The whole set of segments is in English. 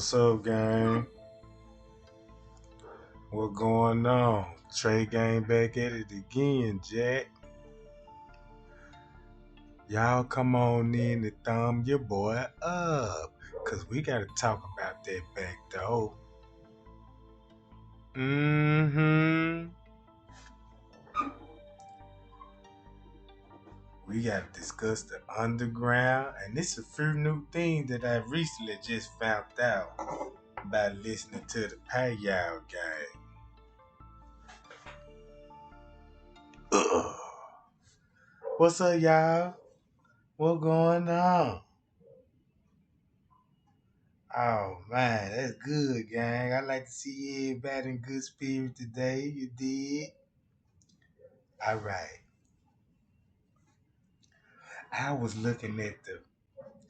What's up, gang? What going on? Trey gang back at it again, Jack. Y'all come on in and thumb your boy up, cause we gotta talk about that back door. We gotta discuss the underground, and this is a few new things that I recently just found out by listening to the Payout gang. Ugh. What's up, y'all? What going on? Oh man, that's good, gang. I like to see everybody in good spirit today. You did? All right. I was looking at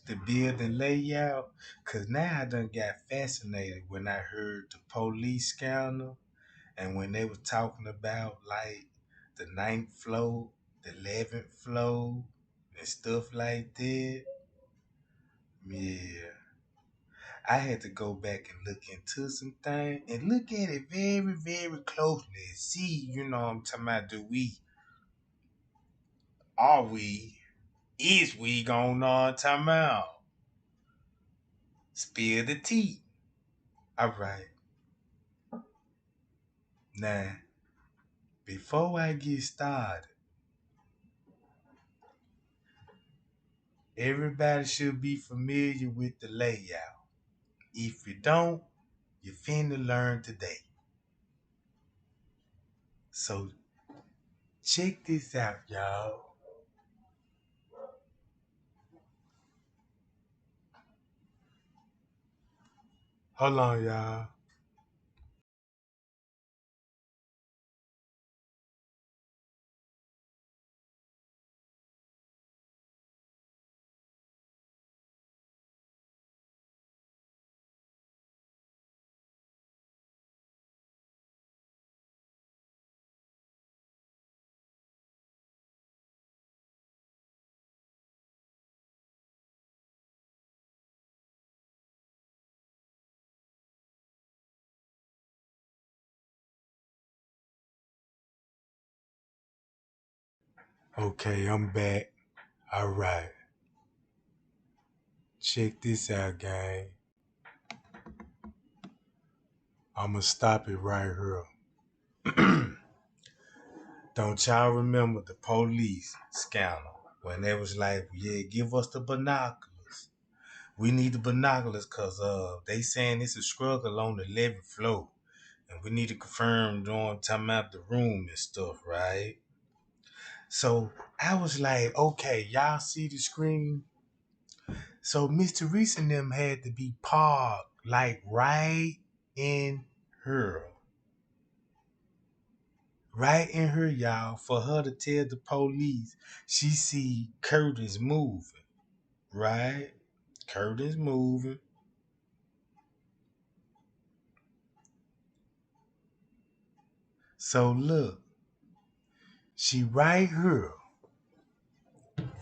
the building layout, cause now I done got fascinated when I heard the police scandal and when they was talking about like the ninth floor, the 11th floor, and stuff like that. Yeah. I had to go back and look into some things and look at it very, very closely and see, what I'm talking about, are we, is we going on time out? Spill the tea. All right. Now, before I get started, everybody should be familiar with the layout. If you don't, you finna learn today. So check this out, y'all. Hold on, y'all. Okay, I'm back. All right. Check this out, gang. I'm gonna stop it right here. Don't y'all remember the police scandal when they was like, yeah, give us the binoculars. We need the binoculars because they saying it's a struggle on the 11th floor. And we need to confirm during time out the room and stuff, right? So I was like, okay, y'all see the screen? So Mr. Reese and them had to be parked like right in her. Right in her, y'all, for her to tell the police she see Curtis moving. Right? Curtis moving. So look, she right here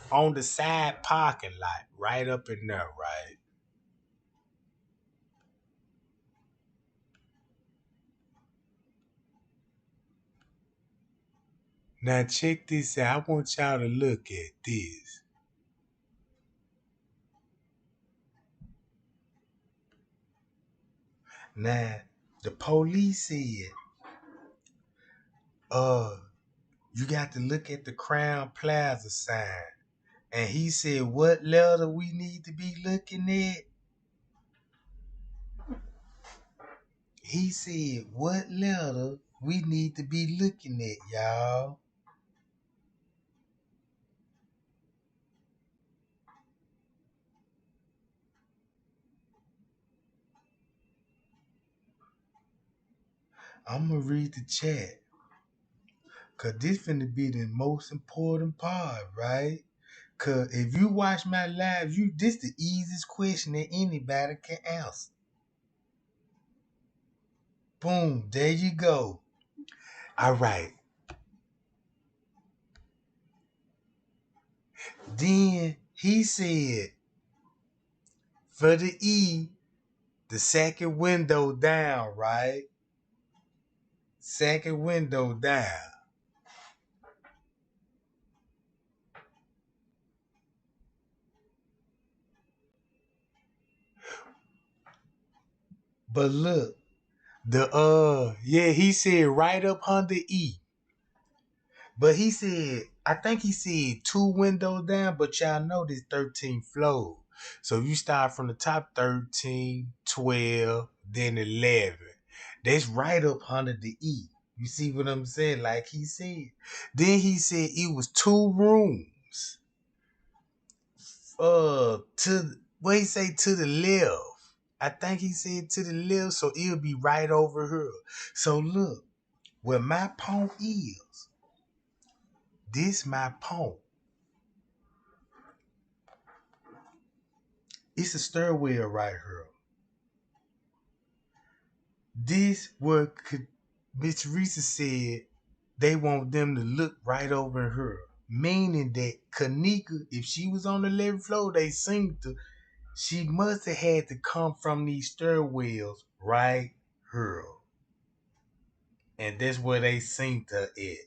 on the side parking lot, right up in there, right? Now check this out. I want y'all to look at this. Now, the police said, uh, you got to look at the Crown Plaza sign. And he said, what letter we need to be looking at? He said, what letter we need to be looking at, y'all? I'm going to read the chat. Because this finna be the most important part, right? Because if you watch my live, this the easiest question that anybody can answer. Boom, there you go. All right. Then he said, for the E, The second window down, right? Second window down. But look, he said right up under E. But he said, I think he said two windows down, but y'all know this 13 floors. So you start from the top 13, 12, then 11. That's right up under the E. You see what I'm saying? Like he said. Then he said it was two rooms. To what he say to the left. I think he said to the left, so it'll be right over here. So look, where my point is, this my point. It's a stairwell right here. This what Miss Teresa said they want them to look right over here. Meaning that Kenneka, if she was on the 11th floor, they seen to, she must have had to come from these stairwells right here. And that's where they seen to it.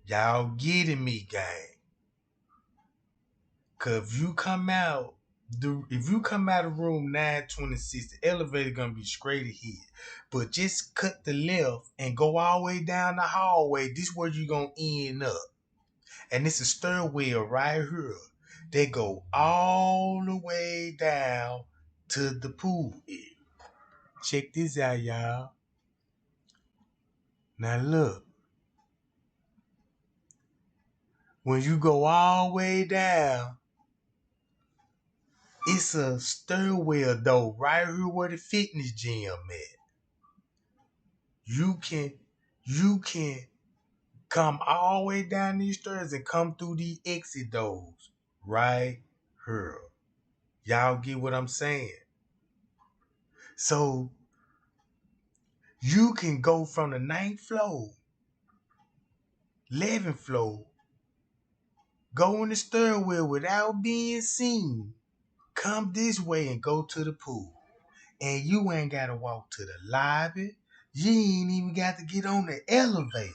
Y'all getting me, gang. Cause if you come out of room 926, the elevator gonna be straight ahead. But just cut the left and go all the way down the hallway. This where you gonna end up. And it's a stairwell right here. They go all the way down to the pool area. Check this out, y'all. Now look. When you go all the way down, it's a stairwell though, right here where the fitness gym at. You can come all the way down these stairs and come through the exit doors right here. Y'all get what I'm saying? So you can go from the 9th floor, 11th floor, go in the stairwell without being seen, come this way and go to the pool. And you ain't got to walk to the lobby. You ain't even got to get on the elevators.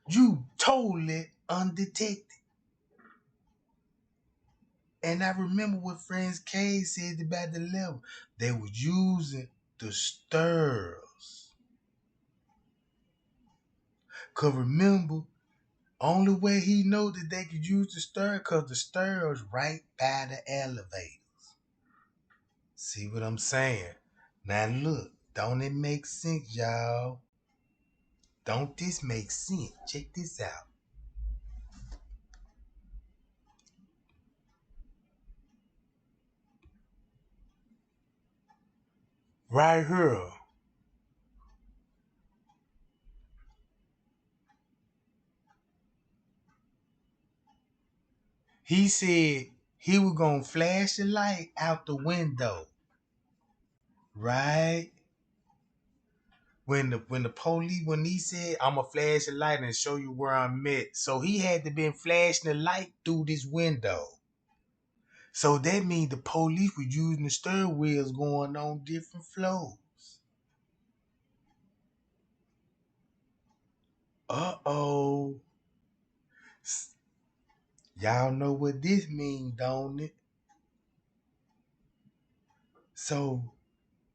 You totally undetected. And I remember what Friends K said about the level. They was using the stairs. Cause remember, only way he know that they could use the stairs cause the stairs right by the elevators. See what I'm saying? Now look, don't it make sense, y'all? Don't this make sense? Check this out. Right here. He said he was gonna flash the light out the window. Right? When he said I'ma flash the light and show you where I'm at. So he had to been flashing the light through this window. So that means the police were using the stairwells going on different floors. Uh-oh. Y'all know what this means, don't it? So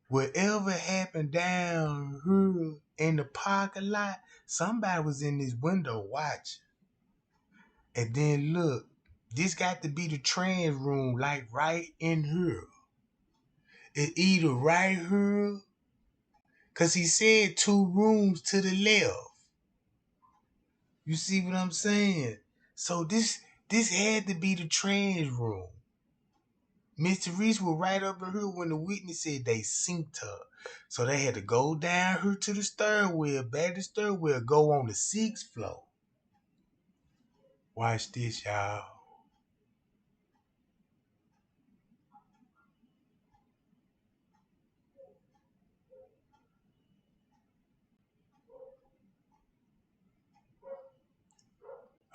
whatever happened down here in the parking lot, somebody was in this window watching. And then look, this got to be the trans room, like right in here. It either right here, cause he said two rooms to the left. You see what I'm saying? So this had to be the trans room. Mr. Reese was right up in here when the witness said they synced her. So they had to go down here to the stairwell, back to the stairwell, go on the 6th floor. Watch this, y'all.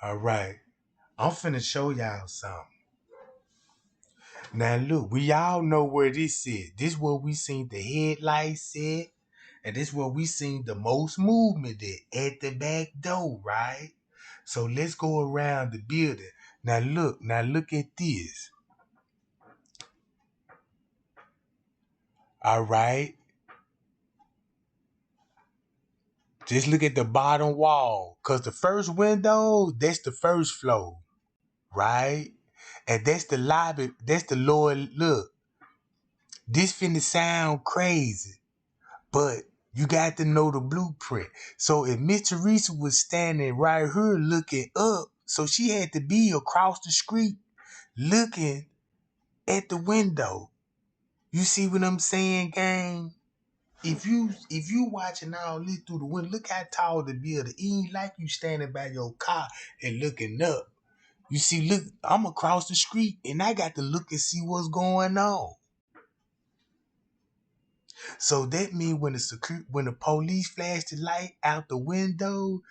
All right. I'm finna show y'all something. Now look, we all know where this is. This where we seen the headlights at, and this where we seen the most movement at the back door, right? So let's go around the building. Now look at this. All right. Just look at the bottom wall. Cause the first window, that's the first floor, right? And that's the lobby, that's the lower look. This finna sound crazy, but you got to know the blueprint. So if Miss Teresa was standing right here looking up, so she had to be across the street looking at the window. You see what I'm saying, gang? If you watching all this through the window, look how tall the building. It ain't like you standing by your car and looking up. You see, look, I'm across the street and I got to look and see what's going on. So that means when the police flashed the light out the window,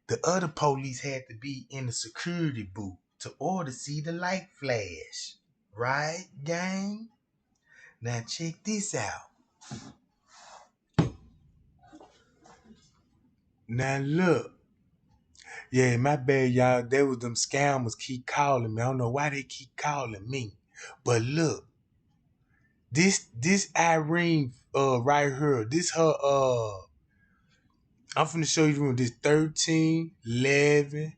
the other police had to be in the security booth to see the light flash. Right, gang? Now check this out. Now look. Yeah, my bad, y'all. There was them scammers keep calling me. I don't know why they keep calling me. But look, this Irene right here, this her I'm finna show you the room. This 13, 11,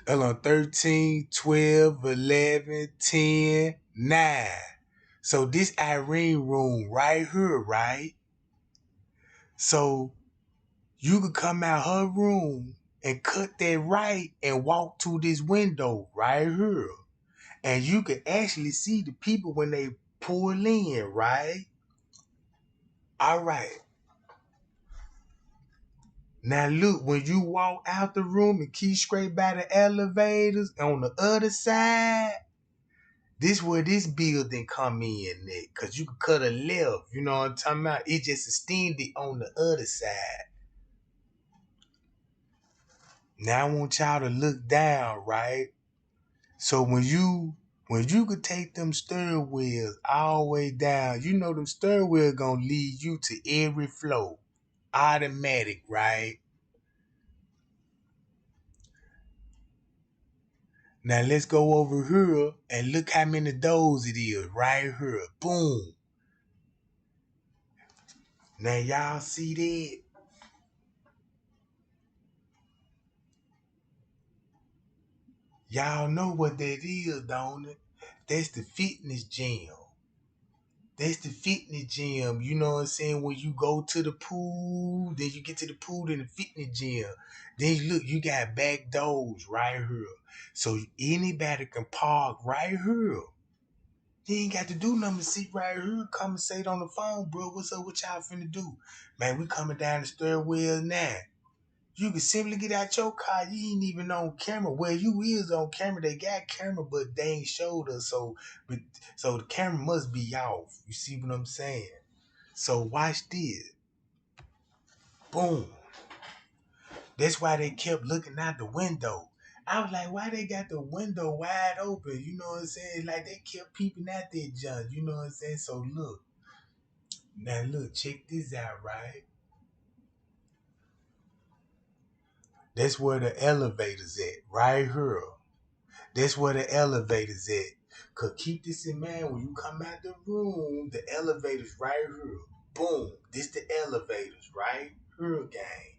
hold on, 13, 12, 11, 10, 9. So this Irene room right here, right? So you could come out her room and cut that right and walk to this window right here. And you can actually see the people when they pull in, right? All right. Now look, when you walk out the room and keep straight by the elevators on the other side, this where this building come in at. Cause you can cut a left, you know what I'm talking about? It just extended on the other side. Now I want y'all to look down, right? So when you could take them stairwells all the way down, you know them stairwells gonna lead you to every floor. Automatic, right? Now let's go over here and look how many doors it is right here. Boom. Now y'all see that? Y'all know what that is, don't it? That's the fitness gym. That's the fitness gym. You know what I'm saying? When you go to the pool, then you get to the pool in the fitness gym. Then you look, you got back doors right here. So anybody can park right here. You ain't got to do nothing but sit right here, conversate on the phone, bro. What's up? What y'all finna do? Man, we coming down the stairwell now. You can simply get out your car. You ain't even on camera. Well, you is on camera. They got camera, but they ain't showed us. So the camera must be off. You see what I'm saying? So watch this. Boom. That's why they kept looking out the window. I was like, why they got the window wide open? You know what I'm saying? Like they kept peeping at that junk. You know what I'm saying? So look. Now look, check this out, right? That's where the elevator's at, right here. That's where the elevator's at. Cause keep this in mind when you come out the room, the elevator's right here. Boom. This the elevators, right? Here, gang.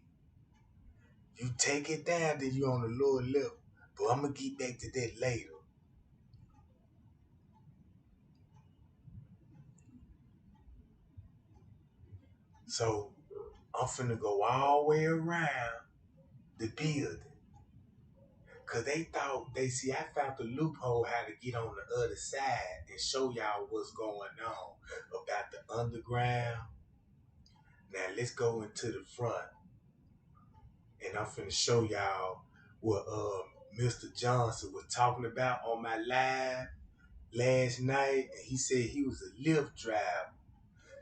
You take it down, then you on the lower level. But I'm gonna get back to that later. So I'm finna go all the way around the building. Cause they thought I found the loophole how to get on the other side and show y'all what's going on about the underground. Now let's go into the front and I'm finna show y'all what Mr. Johnson was talking about on my live last night. And he said he was a Lyft driver.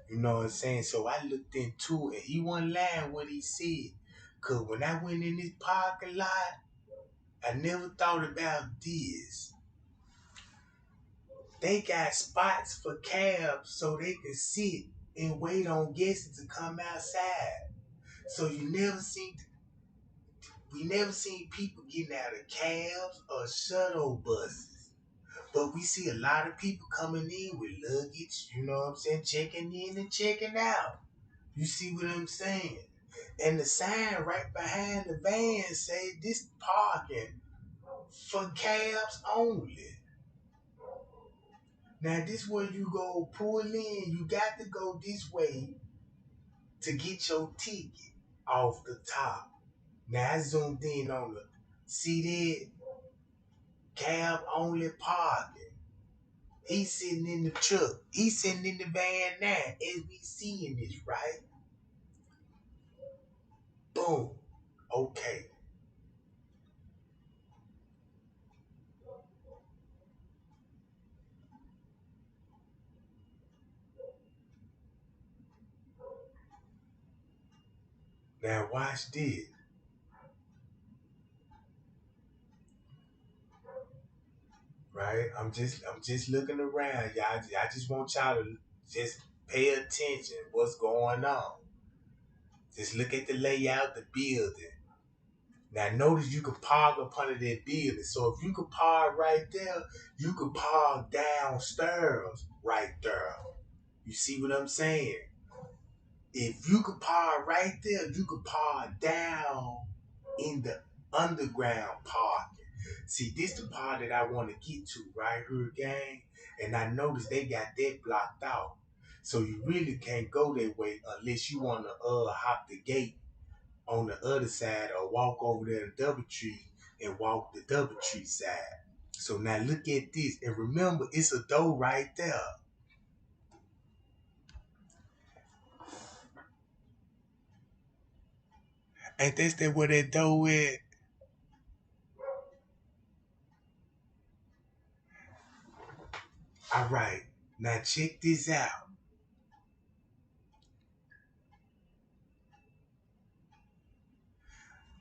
You know what I'm saying? So I looked into it and he wasn't lying what he said. Cause when I went in this parking lot, I never thought about this. They got spots for cabs so they can sit and wait on guests to come outside. So we never seen people getting out of cabs or shuttle buses. But we see a lot of people coming in with luggage, you know what I'm saying, checking in and checking out. You see what I'm saying? And the sign right behind the van say this parking for cabs only. Now this where you go pull in, you got to go this way to get your ticket off the top. Now I zoomed in on the see that cab only parking. He's sitting in the truck. He's sitting in the van now as we seeing this, right? Boom. Okay. Now watch this. Right? I'm just looking around. Y'all I just want y'all to just pay attention what's going on. Just look at the layout of the building. Now notice you can park up under that building. So if you could park right there, you could park downstairs right there. You see what I'm saying? If you could park right there, you could park down in the underground parking. See, this the part that I want to get to right here, gang. And I noticed they got that blocked out. So you really can't go that way unless you want to hop the gate on the other side or walk over there to Doubletree and walk the Doubletree side. So now look at this. And remember, it's a door right there. Ain't that where that door is? All right. Now check this out.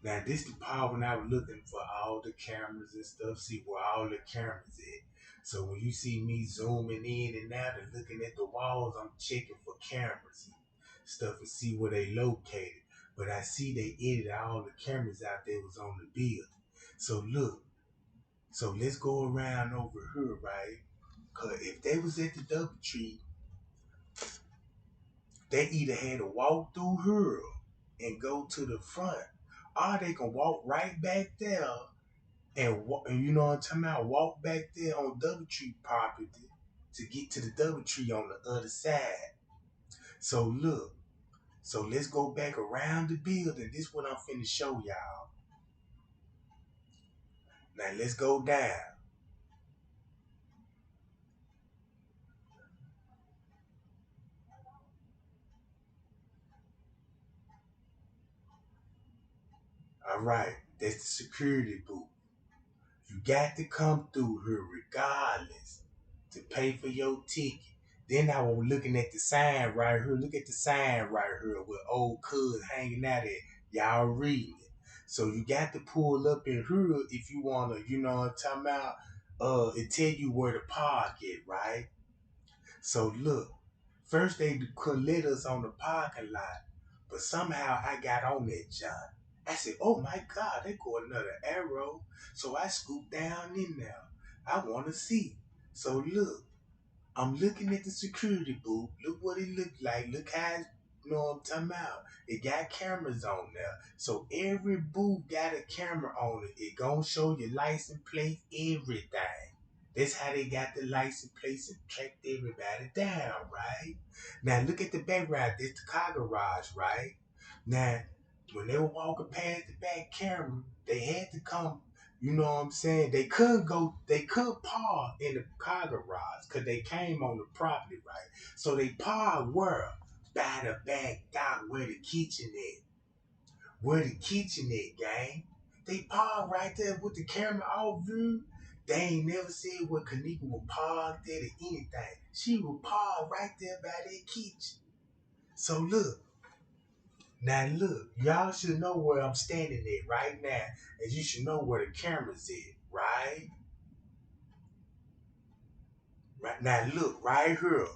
Now this is the part when I was looking for all the cameras and stuff, see where all the cameras at. So when you see me zooming in and out and looking at the walls, I'm checking for cameras and stuff and see where they located. But I see they edited all the cameras out there was on the building. So look, so let's go around over here, right? Cause if they was at the Doubletree, they either had to walk through here and go to the front, or they can walk right back there and you know what I'm talking about, walk back there on Doubletree property to get to the Doubletree on the other side. So look, so let's go back around the building. This is what I'm finna show y'all. Now let's go down. All right, that's the security booth. You got to come through here regardless to pay for your ticket. Then I was looking at the sign right here. Look at the sign right here with old cuz hanging out at. Y'all reading it. So you got to pull up in here if you wanna, you know what I'm talking about? It tell you where to park it, right? So look, first they could let us on the parking lot, but somehow I got on that John. I said, oh my God, they go another arrow. So I scooped down in there. I want to see. So look, I'm looking at the security booth. Look what it looked like. Look how, you know what I'm talking about. It got cameras on there. So every booth got a camera on it. It gonna show your license plate, everything. That's how they got the license plates and tracked everybody down, right? Now look at the background. That's the car garage, right? Now, when they were walking past the back camera, they had to come, you know what I'm saying? They could park in the car garage because they came on the property, right? So they parked where? By the back dock where the kitchen is. Where the kitchen at, gang? They parked right there with the camera off view. They ain't never said what Kenneka was parked at or anything. She was parked right there by that kitchen. So look, now look, y'all should know where I'm standing at right now, and you should know where the camera's at, right? Right now, look right here.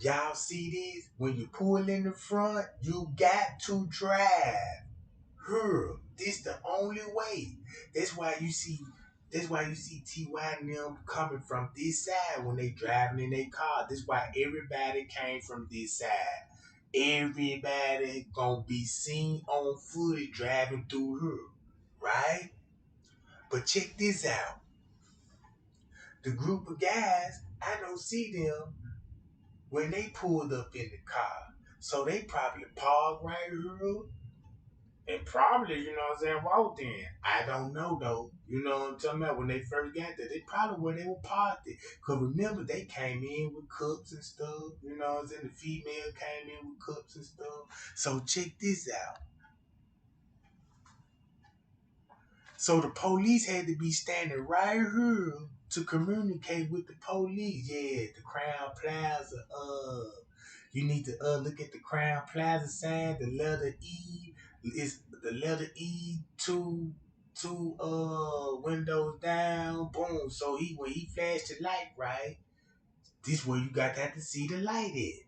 Y'all see this? When you pull in the front, you got to drive. Here, this the only way. That's why you see. That's why you see Ty and them coming from this side when they driving in their car. That's why everybody came from this side. Everybody gonna be seen on footage driving through here, right? But check this out. The group of guys, I don't see them when they pulled up in the car. So they probably parked right here and probably, you know what I'm saying, walked in. I don't know though. You know what I'm talking about? When they first got there, they probably where they were parked at. Cause remember they came in with cups and stuff. You know what I'm saying? The female came in with cups and stuff. So check this out. So the police had to be standing right here to communicate with the police. Yeah, the Crown Plaza. You need to look at the Crown Plaza sign. The letter E is the letter E two windows down. Boom. So when he flashed the light, right? This where you got to have to see the light at.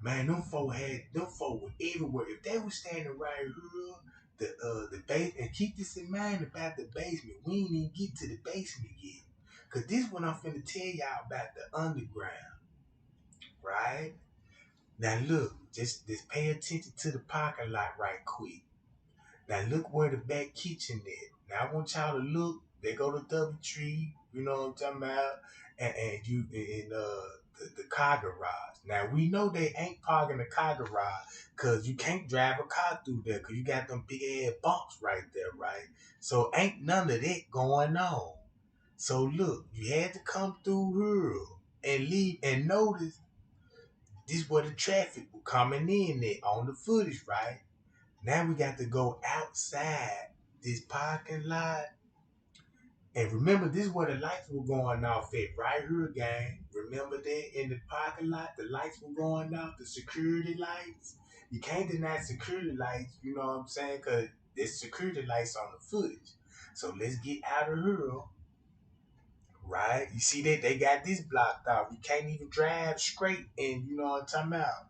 Man, them folk were everywhere. If they were standing right here, the base, and keep this in mind about the basement. We ain't even get to the basement yet. Cause this one I'm finna tell y'all about the underground, right? Now look, just pay attention to the parking lot right quick. Now look where the back kitchen is. Now I want y'all to look. They go to Doubletree, you know what I'm talking about, and you in the car garage. Now we know they ain't parking the car garage because you can't drive a car through there because you got them big ass bumps right there, right? So ain't none of that going on. So look, you had to come through here and leave and notice this where the traffic was coming in there on the footage, right? Now we got to go outside this parking lot. And remember, this is where the lights were going off at, right here, gang. Remember that in the parking lot, the lights were going off, the security lights. You can't deny security lights, you know what I'm saying? Because there's security lights on the footage. So let's get out of here, right? You see that they got this blocked off. You can't even drive straight, and you know what I'm talking about.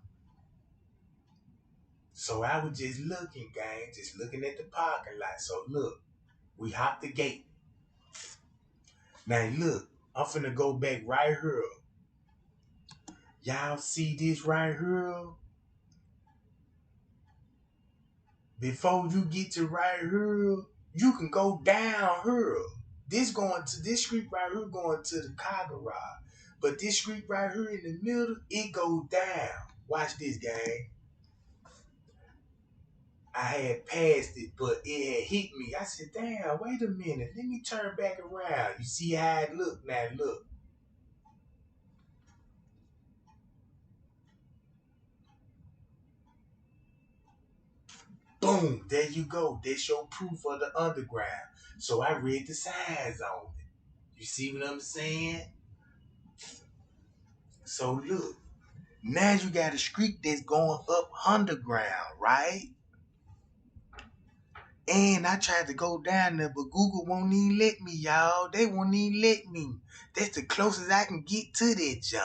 So I was just looking, gang, just looking at the parking lot. So look, we hopped the gate. Now look, I'm finna go back right here. Y'all see this right here? Before you get to right here, you can go down here. This street right here going to the car garage. But this street right here in the middle, it goes down. Watch this, gang. I had passed it, but it had hit me. I said, damn, wait a minute. Let me turn back around. You see how it look now? Look. Boom, there you go. That's your proof of the underground. So I read the signs on it. You see what I'm saying? So look, now you got a street that's going up underground, right? And I tried to go down there, but Google won't even let me, y'all. They won't even let me. That's the closest I can get to that jump.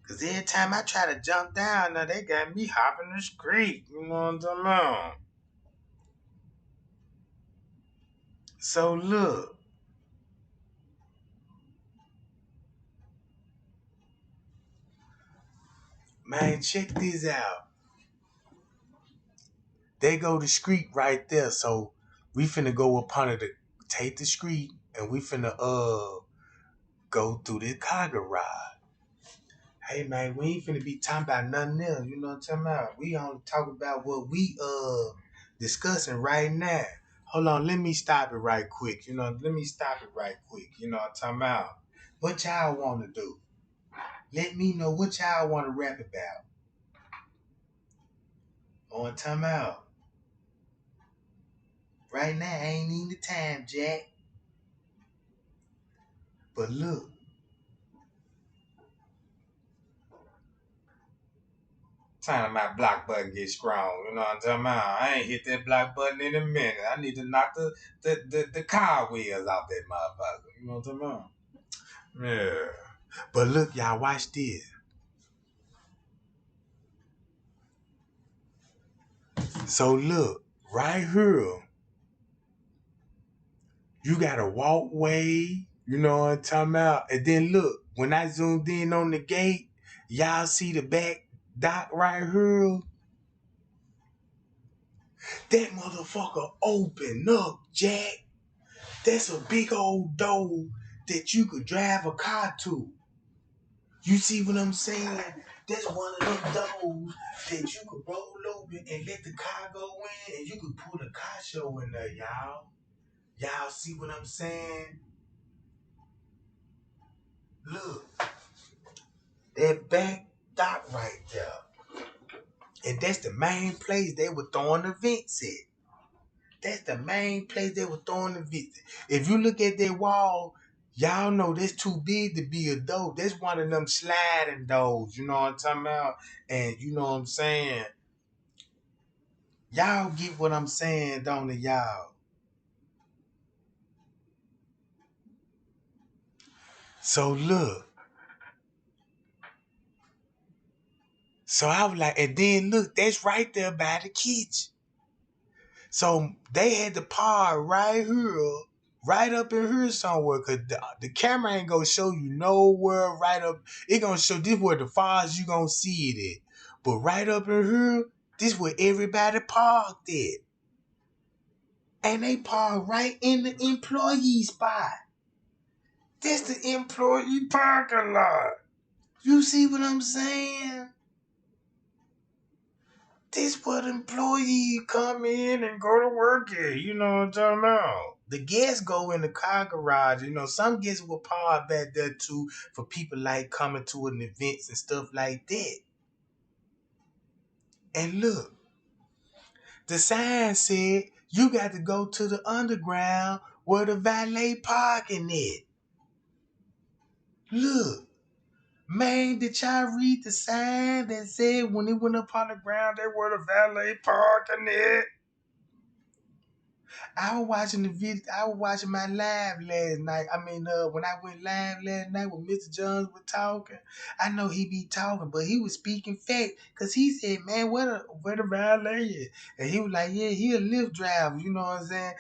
Cause every time I try to jump down, now they got me hopping the street. You know what I'm talking about? So look, man, check this out. They go the street right there. So we finna go up under the take the street and we finna go through the car garage. Hey man, we ain't finna be talking about nothing else, you know what I'm talking about? We only talk about what we discussing right now. Hold on, let me stop it right quick. Let me stop it right quick. You know what I'm talking about? What y'all wanna do? Let me know what y'all wanna rap about. On time out. Right now ain't even the time, Jack. But look, Time my block button get strong. You know what I'm talking about? I ain't hit that block button in a minute. I need to knock the car wheels off that motherfucker. You know what I'm talking about? Yeah. But look, y'all, watch this. So look, right here, you got a walkway, you know what I'm talking about? And then look, when I zoomed in on the gate, y'all see the back dock right here? That motherfucker open up, Jack. That's a big old door that you could drive a car to. You see what I'm saying? That's one of them doors that you could roll open and let the car go in, and you could put a car show in there, y'all. Y'all see what I'm saying? Look, that back dock right there. And that's the main place they were throwing the vents at. That's the main place they were throwing the vents at. If you look at that wall, y'all know that's too big to be a door. That's one of them sliding doors, you know what I'm talking about? And you know what I'm saying? Y'all get what I'm saying, don't it, y'all? So look. So I was like, and then look, that's right there by the kitchen. So they had to park right here, right up in here somewhere, cause the camera ain't gonna show you nowhere right up. It gonna show this where the far as you gonna see it at. But right up in here, this where everybody parked at. And they parked right in the employee spot. That's the employee parking lot. You see what I'm saying? This what employees come in and go to work at. You know what I'm talking about? The guests go in the car garage. You know, some guests will park back there too for people like coming to an events and stuff like that. And look, the sign said you got to go to the underground where the valet parking at. Look, man, did y'all read the sign that said when it went up on the ground, they were the valet parking at? I was watching the video. I was watching my live last night. When I went live last night when Mr. Jones was talking, I know he be talking, but he was speaking fact because he said, "Man, where the valet is?" And he was like, "Yeah, he a Lyft driver." You know what I'm saying?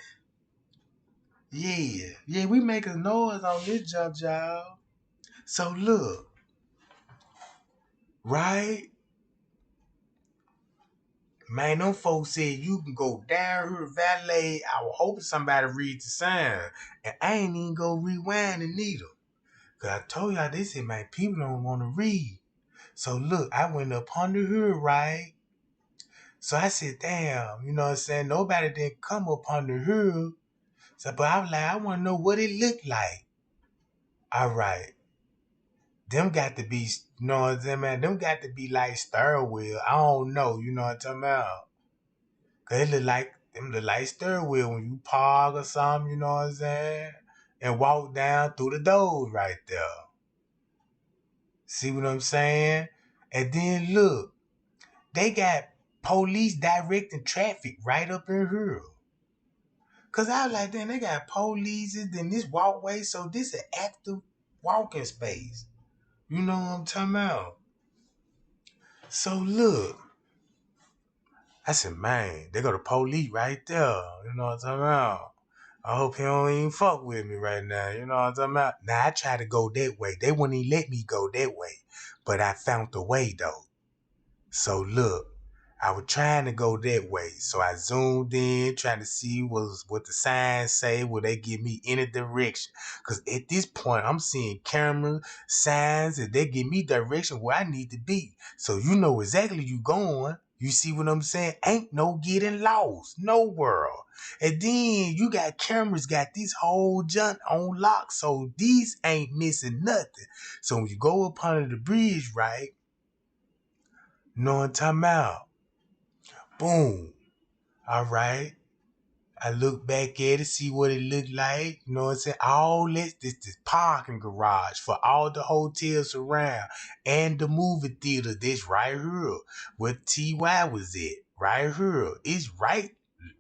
Yeah, we make a noise on this jump, y'all. So look, right? Man, them folks said you can go down here, valet. I was hoping somebody read the sign. And I ain't even go rewind the needle. Cause I told y'all they said, man, people don't want to read. So look, I went up under here, right? So I said, damn, you know what I'm saying? Nobody didn't come up under here. So, but I was like, I want to know what it looked like. All right. Them got to be, you know what I'm saying, man? Them got to be like Stairwell. I don't know, you know what I'm talking about? Cause it look like Stairwell when you park or something, you know what I'm saying? And walk down through the doors right there. See what I'm saying? And then look, they got police directing traffic right up in here. Cause I was like, then they got police in this walkway, so this is an active walking space. You know what I'm talking about? So look, I said, man, they got the police right there. You know what I'm talking about? I hope he don't even fuck with me right now. You know what I'm talking about? Now I tried to go that way. They wouldn't even let me go that way. But I found the way though. So look, I was trying to go that way. So I zoomed in, trying to see what the signs say. Will they give me any direction? Because at this point, I'm seeing camera signs and they give me direction where I need to be. So you know exactly you going. You see what I'm saying? Ain't no getting lost. No world. And then you got cameras, got this whole junk on lock. So these ain't missing nothing. So when you go up under the bridge, right? Know what I'm talking about? Boom. All right. I look back at it, see what it looked like. You know what I'm saying? All this parking garage for all the hotels around and the movie theater. This right here where TY was at. Right here. It's right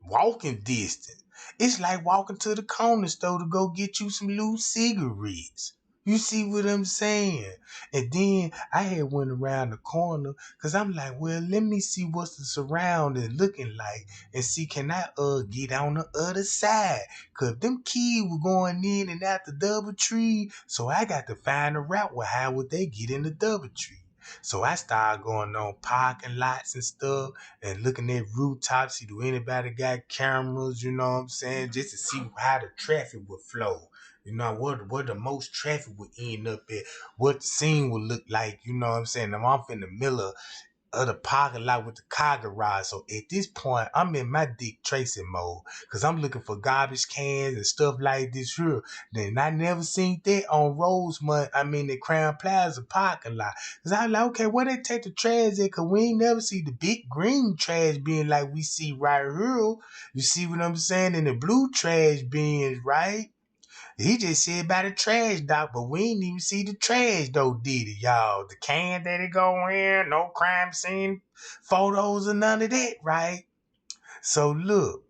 walking distance. It's like walking to the corner store to go get you some loose cigarettes. You see what I'm saying? And then I had went around the corner because I'm like, well, let me see what's the surrounding looking like and see can I get on the other side. Cause them kids were going in and out the Doubletree. So I got to find a route where how would they get in the Doubletree. So I started going on parking lots and stuff and looking at rooftops, see do anybody got cameras, you know what I'm saying, just to see how the traffic would flow. You know, where the most traffic would end up at, what the scene would look like, you know what I'm saying? I'm off in the middle of the parking lot with the car garage. So at this point, I'm in my Dick Tracy mode because I'm looking for garbage cans and stuff like this here. Then I never seen that on Rosemont, the Crown Plaza parking lot. Because I was like, okay, where they take the trash at? Because we ain't never see the big green trash bin like we see right here. You see what I'm saying? And the blue trash bins, right? He just said about the trash, doc, but we ain't even see the trash, though, did it, y'all? The can that it go in, no crime scene photos or none of that, right? So, look.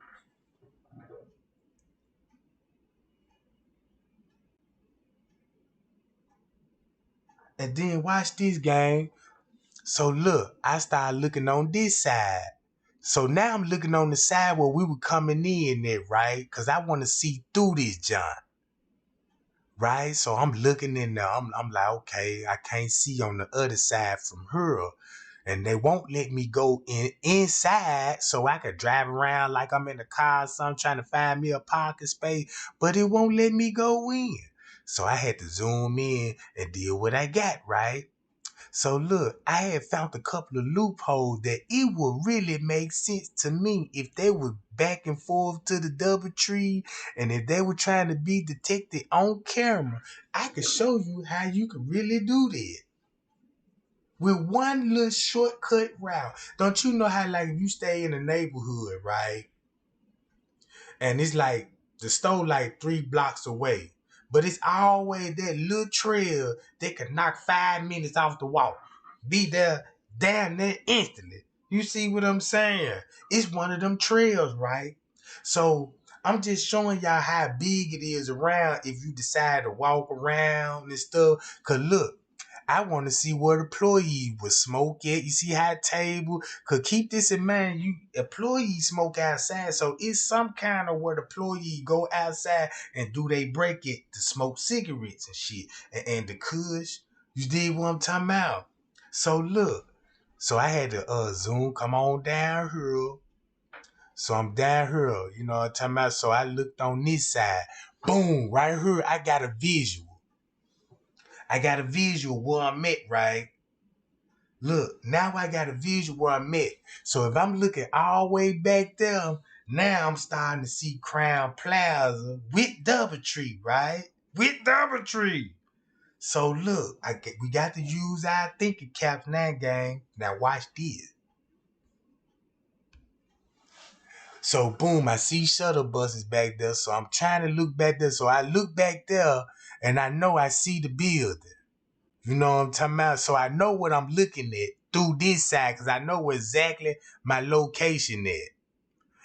And then watch this, gang. So, look, I started looking on this side. So now I'm looking on the side where we were coming in at, right? Because I want to see through this, John. Right? So I'm looking in there. I'm like, okay, I can't see on the other side from her. And they won't let me go inside so I could drive around like I'm in the car or something trying to find me a parking space, but it won't let me go in. So I had to zoom in and deal what I got, right? So look, I had found a couple of loopholes that it would really make sense to me if they were back and forth to the Doubletree and if they were trying to be detected on camera. I could show you how you could really do that with one little shortcut route. Don't you know how, like, if you stay in a neighborhood, right? And it's like the store like 3 blocks away. But it's always that little trail that could knock 5 minutes off the walk. Be there damn there instantly. You see what I'm saying? It's one of them trails, right? So I'm just showing y'all how big it is around if you decide to walk around and stuff. Cause look, I want to see where the employee would smoke at. You see how table? Cause keep this in mind, you employees smoke outside, so it's some kind of where the employee go outside and do they break it to smoke cigarettes and shit. And the kush, you did what I'm talking about. So look, so I had to zoom, come on down here. So I'm down here, you know what I'm talking about? So I looked on this side. Boom, right here, I got a visual. I got a visual where I'm at, right? Look, now I got a visual where I'm at. So if I'm looking all the way back there, now I'm starting to see Crown Plaza with Doubletree, right? With Doubletree. So look, we got to use our thinking caps now, gang. Now watch this. So boom, I see shuttle buses back there. So I'm trying to look back there. So I look back there and I know I see the building. You know what I'm talking about? So I know what I'm looking at through this side because I know exactly my location at.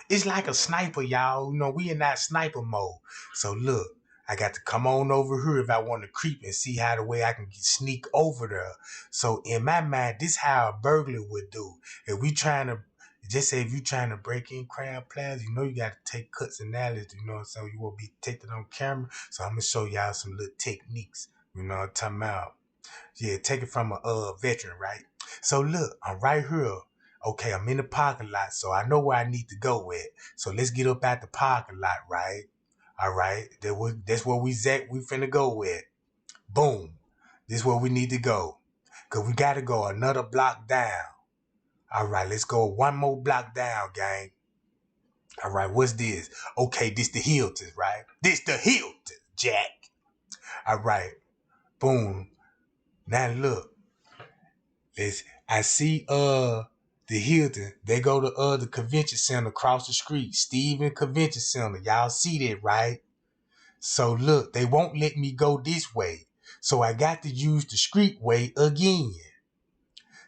It's like a sniper, y'all. You know, we in that sniper mode. So look, I got to come on over here if I want to creep and see how the way I can sneak over there. So in my mind, this how a burglar would do. If we trying to, just say if you trying to break in Crown Plaza, you know you got to take cuts and alleys, you know, so you won't be detected on camera. So I'm going to show y'all some little techniques, you know what I'm talking about. Yeah, take it from a veteran, right? So look, I'm right here. Okay, I'm in the parking lot, so I know where I need to go at. So let's get up at the parking lot, right? All right, that's where we finna go at. Boom. This is where we need to go. Cause we gotta go another block down. All right, let's go one more block down, gang. All right, what's this? Okay, this the Hilton, right? This the Hilton, Jack. All right, boom. Now look. I see the Hilton. They go to the convention center across the street. Stephen Convention Center. Y'all see that, right? So look, they won't let me go this way. So I got to use the street way again.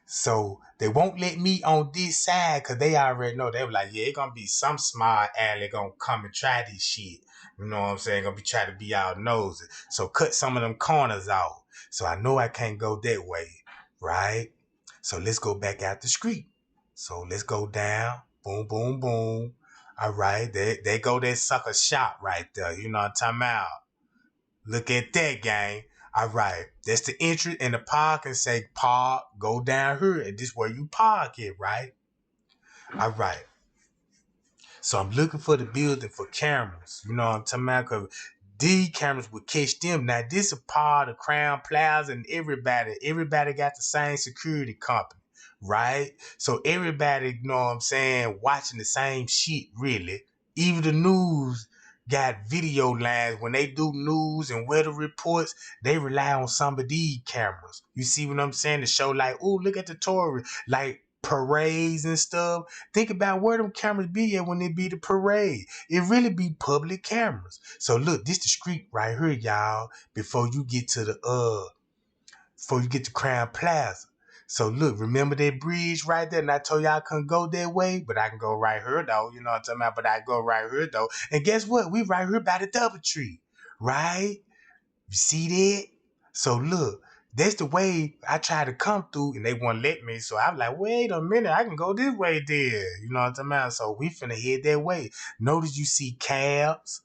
So they won't let me on this side because they already know. They were like, yeah, it's going to be some smart alley going to come and try this shit. You know what I'm saying? Going to be trying to be all nosy. So cut some of them corners off. So I know I can't go that way, right? So let's go back out the street. So let's go down. Boom, boom, boom. All right. They go that sucker shop right there. You know what I'm talking about? Look at that, gang. All right. That's the entry in the park and say park, go down here. And this where you park it, right? All right. So I'm looking for the building for cameras. You know what I'm talking about? Because these cameras would catch them. Now, this is part of Crown Plaza and everybody got the same security company, right? So everybody, you know what I'm saying, watching the same shit, really. Even the news got video lines. When they do news and weather reports, they rely on some of these cameras. You see what I'm saying? To show like, oh, look at the tourists. Like parades and stuff. Think about where them cameras be at when they be the parade. It really be public cameras. So look, this the street right here, y'all, before you get to Crown Plaza. So look, remember that bridge right there? And I told y'all I couldn't go that way, but I can go right here though. You know what I'm talking about? But I go right here though. And guess what? We right here by the Doubletree, right? You see that? So look, that's the way I try to come through and they won't let me. So I'm like, wait a minute, I can go this way there. You know what I'm talking about? So we finna head that way. Notice you see cabs.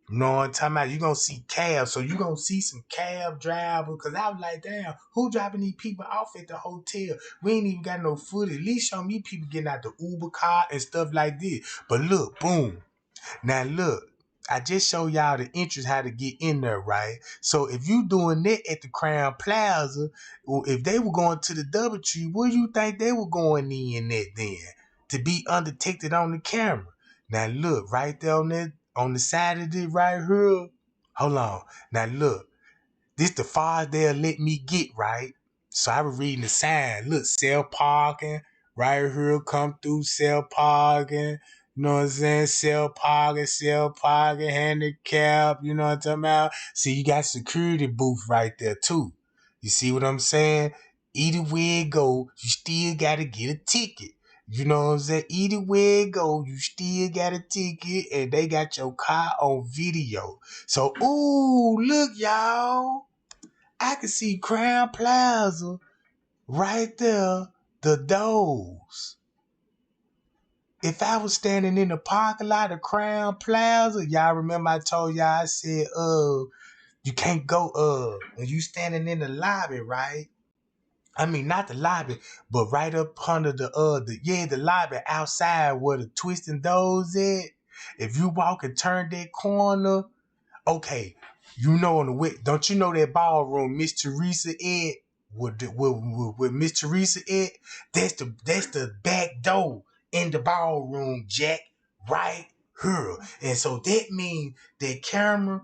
You know what I'm talking about? You're going to see cabs. So you're going to see some cab drivers. Because I was like, damn, who dropping these people off at the hotel? We ain't even got no footage. At least show me people getting out the Uber car and stuff like this. But look, boom. Now look, I just showed y'all the entrance how to get in there, right? So if you doing that at the Crown Plaza, or if they were going to the Doubletree, where you think they were going in at then? To be undetected on the camera. Now look, right there on the side of it right here. Hold on. Now look, this the farthest they'll let me get, right? So I was reading the sign. Look, self parking. Right here, come through self parking. You know what I'm saying? Self parking, handicap. You know what I'm talking about? See, you got security booth right there too. You see what I'm saying? Either way it go, you still gotta get a ticket. You know what I'm saying? Either way it go, you still got a ticket and they got your car on video. So, ooh, look, y'all. I can see Crown Plaza right there, the doors. If I was standing in the parking lot of Crown Plaza, y'all remember I told y'all, I said, you can't go, when you standing in the lobby, right? I mean, not the lobby, but right up under the lobby outside where the twisting doors at. If you walk and turn that corner, okay, you know on the way, don't you know that ballroom Miss Teresa at? With Miss Teresa at? That's the back door in the ballroom, Jack, right here. And so that means that camera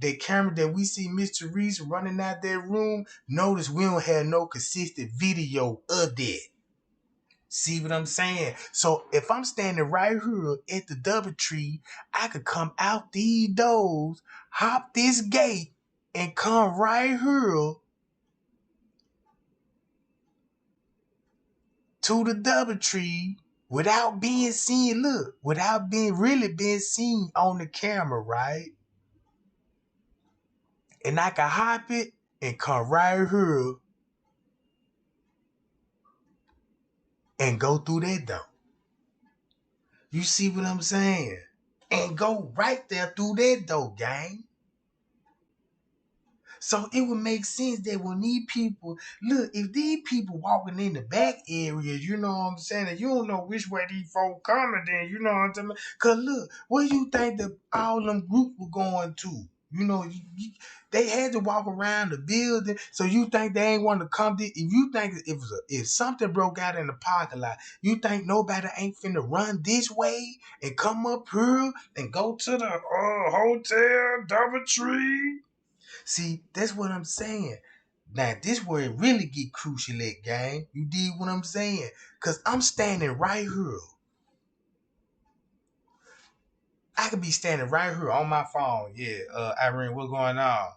that we see Miss Teresa running out that room, notice we don't have no consistent video of that. See what I'm saying? So if I'm standing right here at the Doubletree, I could come out these doors, hop this gate, and come right here to the Doubletree without being seen. Look, without being seen on the camera, right? And I can hop it and come right here and go through that door. You see what I'm saying? And go right there through that door, gang. So it would make sense that when these people, look, if these people walking in the back areas, you know what I'm saying, and you don't know which way these folk coming, then you know what I'm saying. Cause look, where you think that all them groups were going to? You know, they had to walk around the building. So you think they ain't want to come? If you think if something broke out in the parking lot, you think nobody ain't finna run this way and come up here and go to the hotel Doubletree? See, that's what I'm saying. Now, this where it really get crucial at, gang. You dig what I'm saying? Because I'm standing right here. I could be standing right here on my phone. Yeah, Irene, what's going on?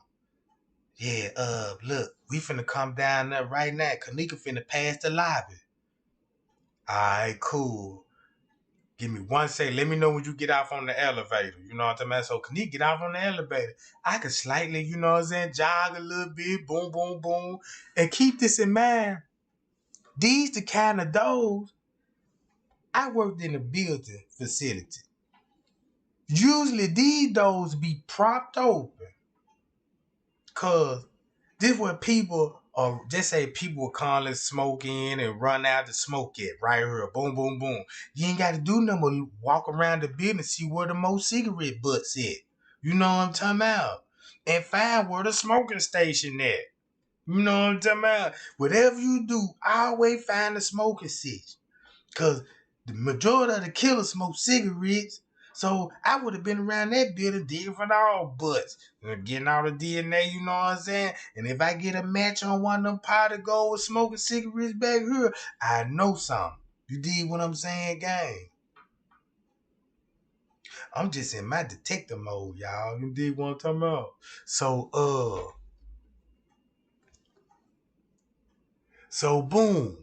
Yeah, look, we finna come down there right now. Kenneka finna pass the lobby. Alright, cool. Give me 1 second. Let me know when you get off on the elevator. You know what I'm saying? So Kenneka get off on the elevator. I could slightly, you know what I'm saying, jog a little bit, boom, boom, boom. And keep this in mind. These the kind of doors I worked in a building facility. Usually these doors be propped open. Cause this what people or just say people will call it smoke in and run out to smoke it right here. Boom, boom, boom. You ain't gotta do nothing but walk around the building and see where the most cigarette butts at. You know what I'm talking about? And find where the smoking station at. You know what I'm talking about? Whatever you do, always find the smoking section. Cause the majority of the killers smoke cigarettes. So I would have been around that building digging for all butts. Getting all the DNA, you know what I'm saying? And if I get a match on one of them powder gold smoking cigarettes back here, I know something. You dig what I'm saying, gang? I'm just in my detective mode, y'all. You dig what I'm talking about? So boom.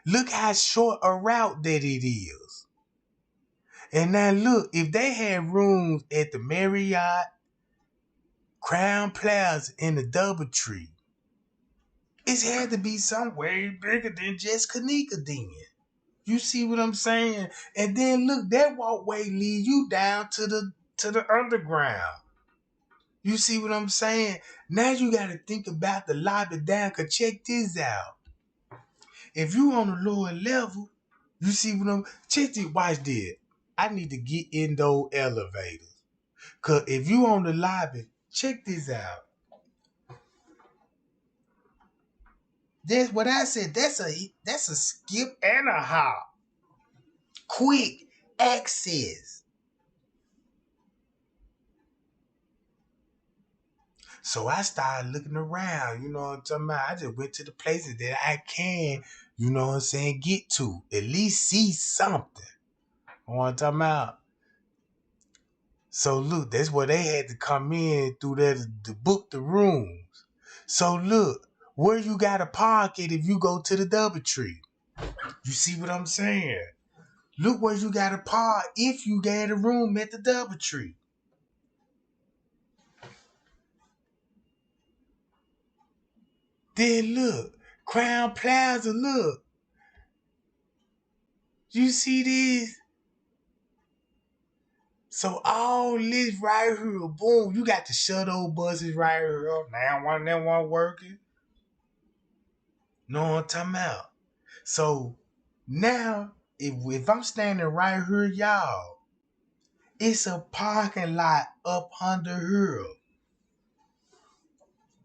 Look how short a route that it is. And now look, if they had rooms at the Marriott, Crown Plaza, and the Doubletree, it's had to be somewhere bigger than just Kenneka then. You see what I'm saying? And then look, that walkway leads you down to the underground. You see what I'm saying? Now you gotta think about the lobby down, cause check this out. If you on the lower level, you see what I'm check this, watch this. I need to get in those elevators. Cause if you on the lobby, check this out. That's what I said. That's a skip and a hop. Quick access. So I started looking around, you know what I'm talking about? I just went to the places that I can, you know what I'm saying, get to. At least see something. You know what I'm talking about? So look, that's where they had to come in through there to book the rooms. So look, where you gotta park it if you go to the Doubletree. You see what I'm saying? Look where you gotta park if you get a room at the Doubletree. Then look, Crown Plaza, look. You see this? So all this right here, boom, you got the shuttle buses right here. Now one of them weren't working. Know what I'm talking about? So now, if I'm standing right here, y'all, it's a parking lot up under here.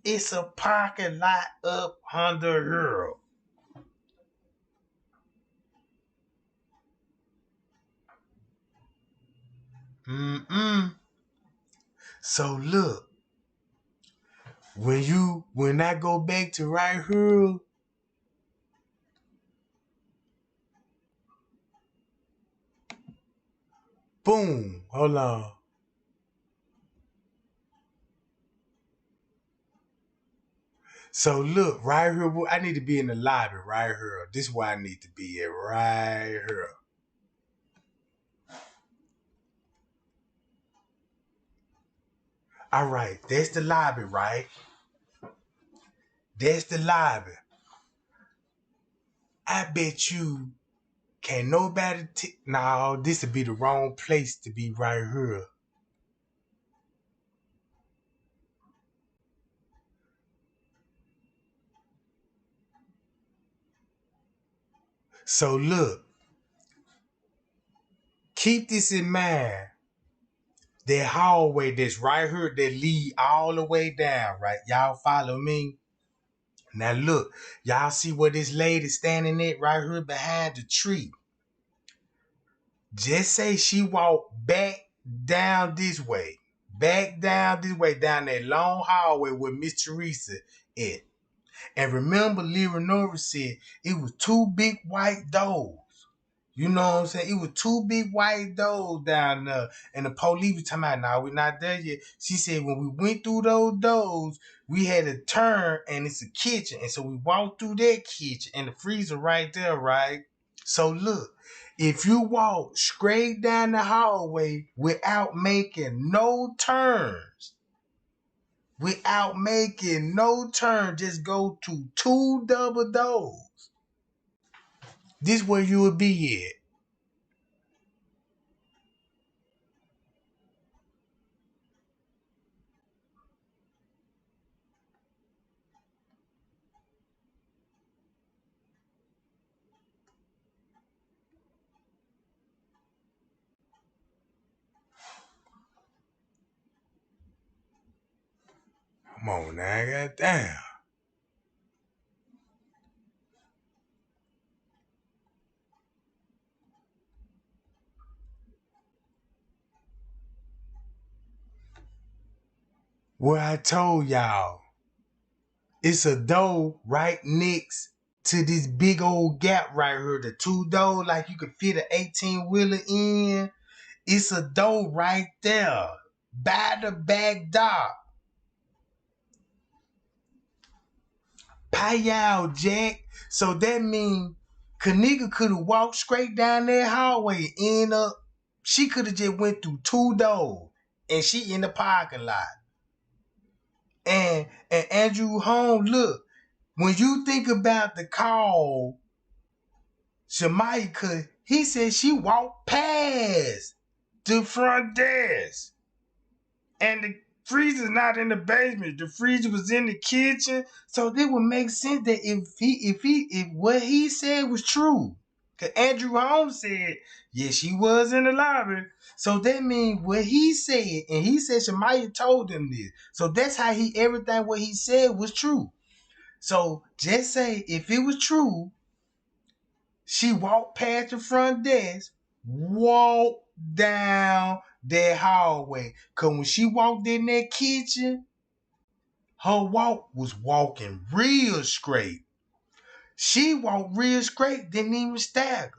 It's a parking lot up under here. So look, when I go back to right here, boom, hold on. So look, right here, I need to be in the lobby right here. This is where I need to be at right here. All right, that's the lobby, right? That's the lobby. I bet you can't nobody no, this would be the wrong place to be right here. So look, keep this in mind. That hallway that's right here that lead all the way down, right? Y'all follow me? Now look, y'all see where this lady standing at right here behind the tree. Just say she walked back down this way. back down this way, down that long hallway where Miss Teresa at. And remember, Leonora said it was two big white doors. You know what I'm saying? It was two big white doors down there. And the police was talking about, nah, we're not there yet. She said when we went through those doors, we had to turn and it's a kitchen. And so we walked through that kitchen and the freezer right there, right? So look, if you walk straight down the hallway without making no turns, just go to two double doors. This where you would be at. Come on now, goddamn. What I told y'all, it's a door right next to this big old gap right here. The two doors, like you could fit an 18-wheeler in. It's a door right there by the back door. Payow, Jack. So that means Kenneka could have walked straight down that hallway and end up. She could have just went through two doors and she in the parking lot. And Andrew Holmes, look, when you think about the call, Shemaiah, he said she walked past the front desk. And the freezer's not in the basement. The freezer was in the kitchen. So it would make sense that if what he said was true. Cause Andrew Holmes said, yeah, she was in the lobby. So that means what he said, and he said Shemaiah told him this. So that's how everything what he said was true. So just say if it was true, she walked past the front desk, walked down that hallway. Cause when she walked in that kitchen, her walk was walking real straight. She walked real straight, didn't even stagger.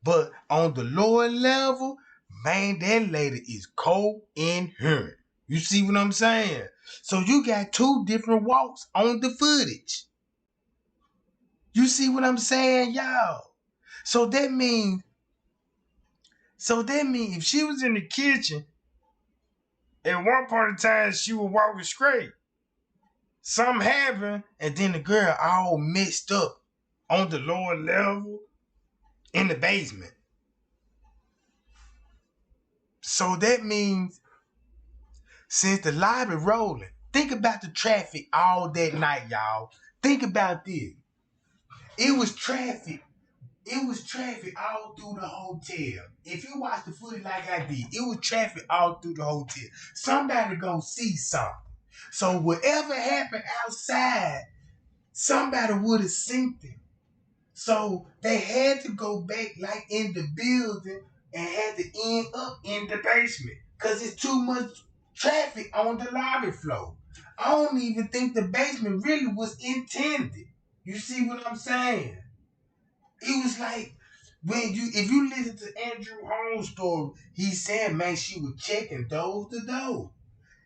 But on the lower level, man, that lady is coherent. You see what I'm saying? So you got two different walks on the footage. You see what I'm saying, y'all? So that means if she was in the kitchen, at one point in time she was walking straight. Something happened, and then the girl all messed up on the lower level in the basement. So that means since the lobby rolling, think about the traffic all that night, y'all. Think about this. It was traffic. It was traffic all through the hotel. If you watch the footage like I did, it was traffic all through the hotel. Somebody gonna see something. So whatever happened outside, somebody would have seen it. So they had to go back like in the building and had to end up in the basement. Cause it's too much traffic on the lobby floor. I don't even think the basement really was intended. You see what I'm saying? It was like if you listen to Andrew Holmes' story, he said, man, she was checking door to door.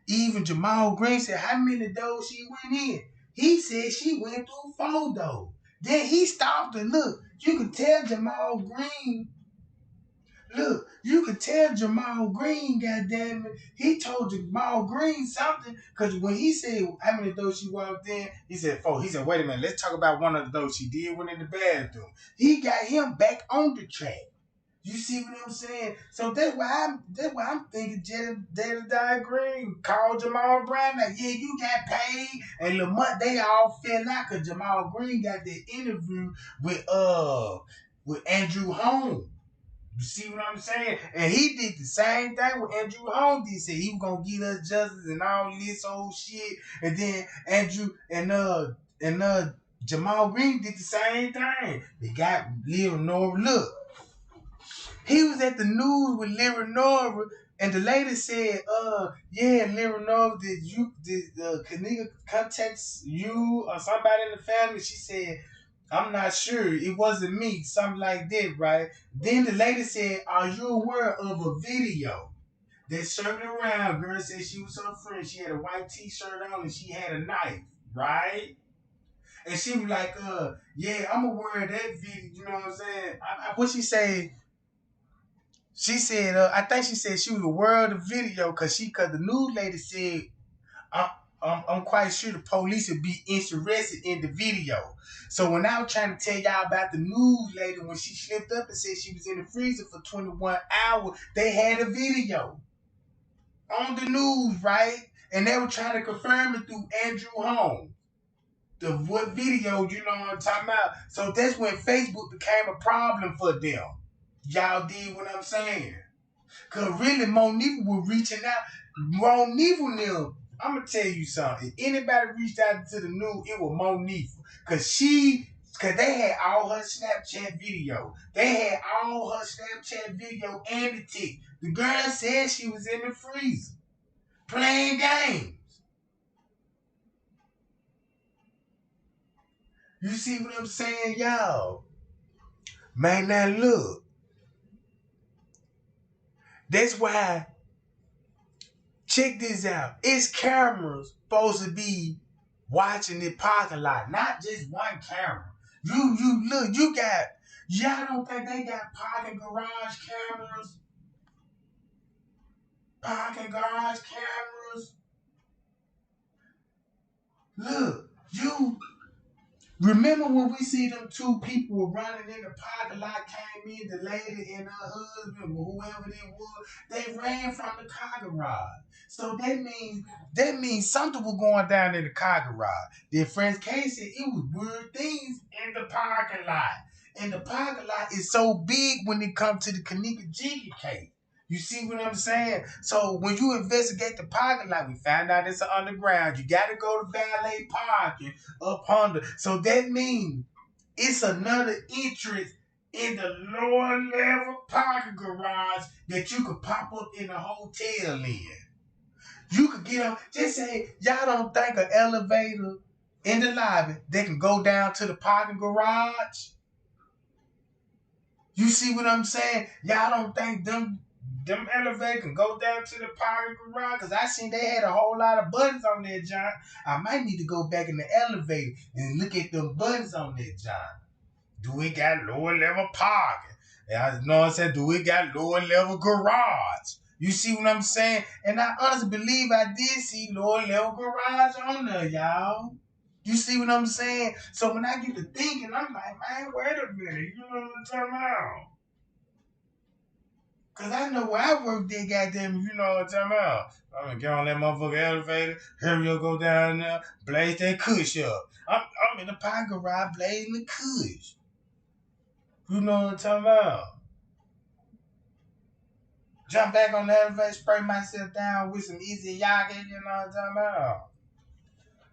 Even Jamal Green said, how many doors she went in? He said she went through 4 doors. Then he stopped and look. You could tell Jamal Green. Look, you could tell Jamal Green, goddamn it. He told Jamal Green something. Because when he said how many doors she walked in, he said 4. He said, wait a minute, let's talk about one of the doors she did went in the bathroom. He got him back on the track. You see what I'm saying? So that's why I'm thinking Jedediah Green called Jamal Brown like, yeah, you got paid. And Lamont, they all fell out because Jamal Green got that interview with Andrew Holmes. You see what I'm saying? And he did the same thing with Andrew Holmes did. Said he was gonna give us justice and all this old shit. And then Andrew and Jamal Green did the same thing. They got Leonora. Look, he was at the news with Leonora And the lady said, yeah, Leonardo, did Kenneka contacts you or somebody in the family? She said, I'm not sure. It wasn't me. Something like that, right? Then the lady said, are you aware of a video that circled around? Girl said she was her friend. She had a white t-shirt on and she had a knife, right? And she was like, yeah, I'm aware of that video. You know what I'm saying? What she say? She said, I think she said she was aware of the video because the news lady said, I'm, I'm quite sure the police would be interested in the video. So when I was trying to tell y'all about the news lady, when she slipped up and said she was in the freezer for 21 hours, they had a video on the news, right? And they were trying to confirm it through Andrew Holmes. What video, you know what I'm talking about? So that's when Facebook became a problem for them. Y'all did what I'm saying. Cause really Monifa was reaching out. Monifa knew. I'm gonna tell you something. If anybody reached out to the news, it was Monifa. Cause they had all her Snapchat video. They had all her Snapchat video and the tick. The girl said she was in the freezer playing games. You see what I'm saying, y'all? Man, now look. That's why, check this out. It's cameras supposed to be watching the parking lot, not just one camera. You look, y'all don't think they got parking garage cameras? Parking garage cameras? Look, you remember when we see them two people were running in the parking lot, came in, the lady and her husband, whoever they was, they ran from the car garage. So that means something was going down in the car garage. Their friends Kay said it was weird things in the parking lot. And the parking lot is so big when it comes to the Kenneka Jenkins case. You see what I'm saying? So when you investigate the parking lot, we found out it's underground. You got to go to valet parking up under. So that means it's another entrance in the lower level parking garage that you could pop up in a hotel in. You could get up. Just say y'all don't think an elevator in the lobby they can go down to the parking garage. You see what I'm saying? Y'all don't think them elevators can go down to the parking garage? Because I seen they had a whole lot of buttons on there, John. I might need to go back in the elevator and look at them buttons on there, John. Do we got lower level parking? I know what I'm saying. Do we got lower level garage? You see what I'm saying? And I honestly believe I did see lower level garage on there, y'all. You see what I'm saying? So when I get to thinking, I'm like, man, wait a minute. You know what I'm talking about? Because I know where I work, they goddamn, you know what I'm talking about. I'm going to get on that motherfucking elevator, hurry up, go down there, blaze that kush up. I'm in the parking garage blazing the kush. You know what I'm talking about? Jump back on the elevator, spray myself down with some easy yaga, you know what I'm talking about?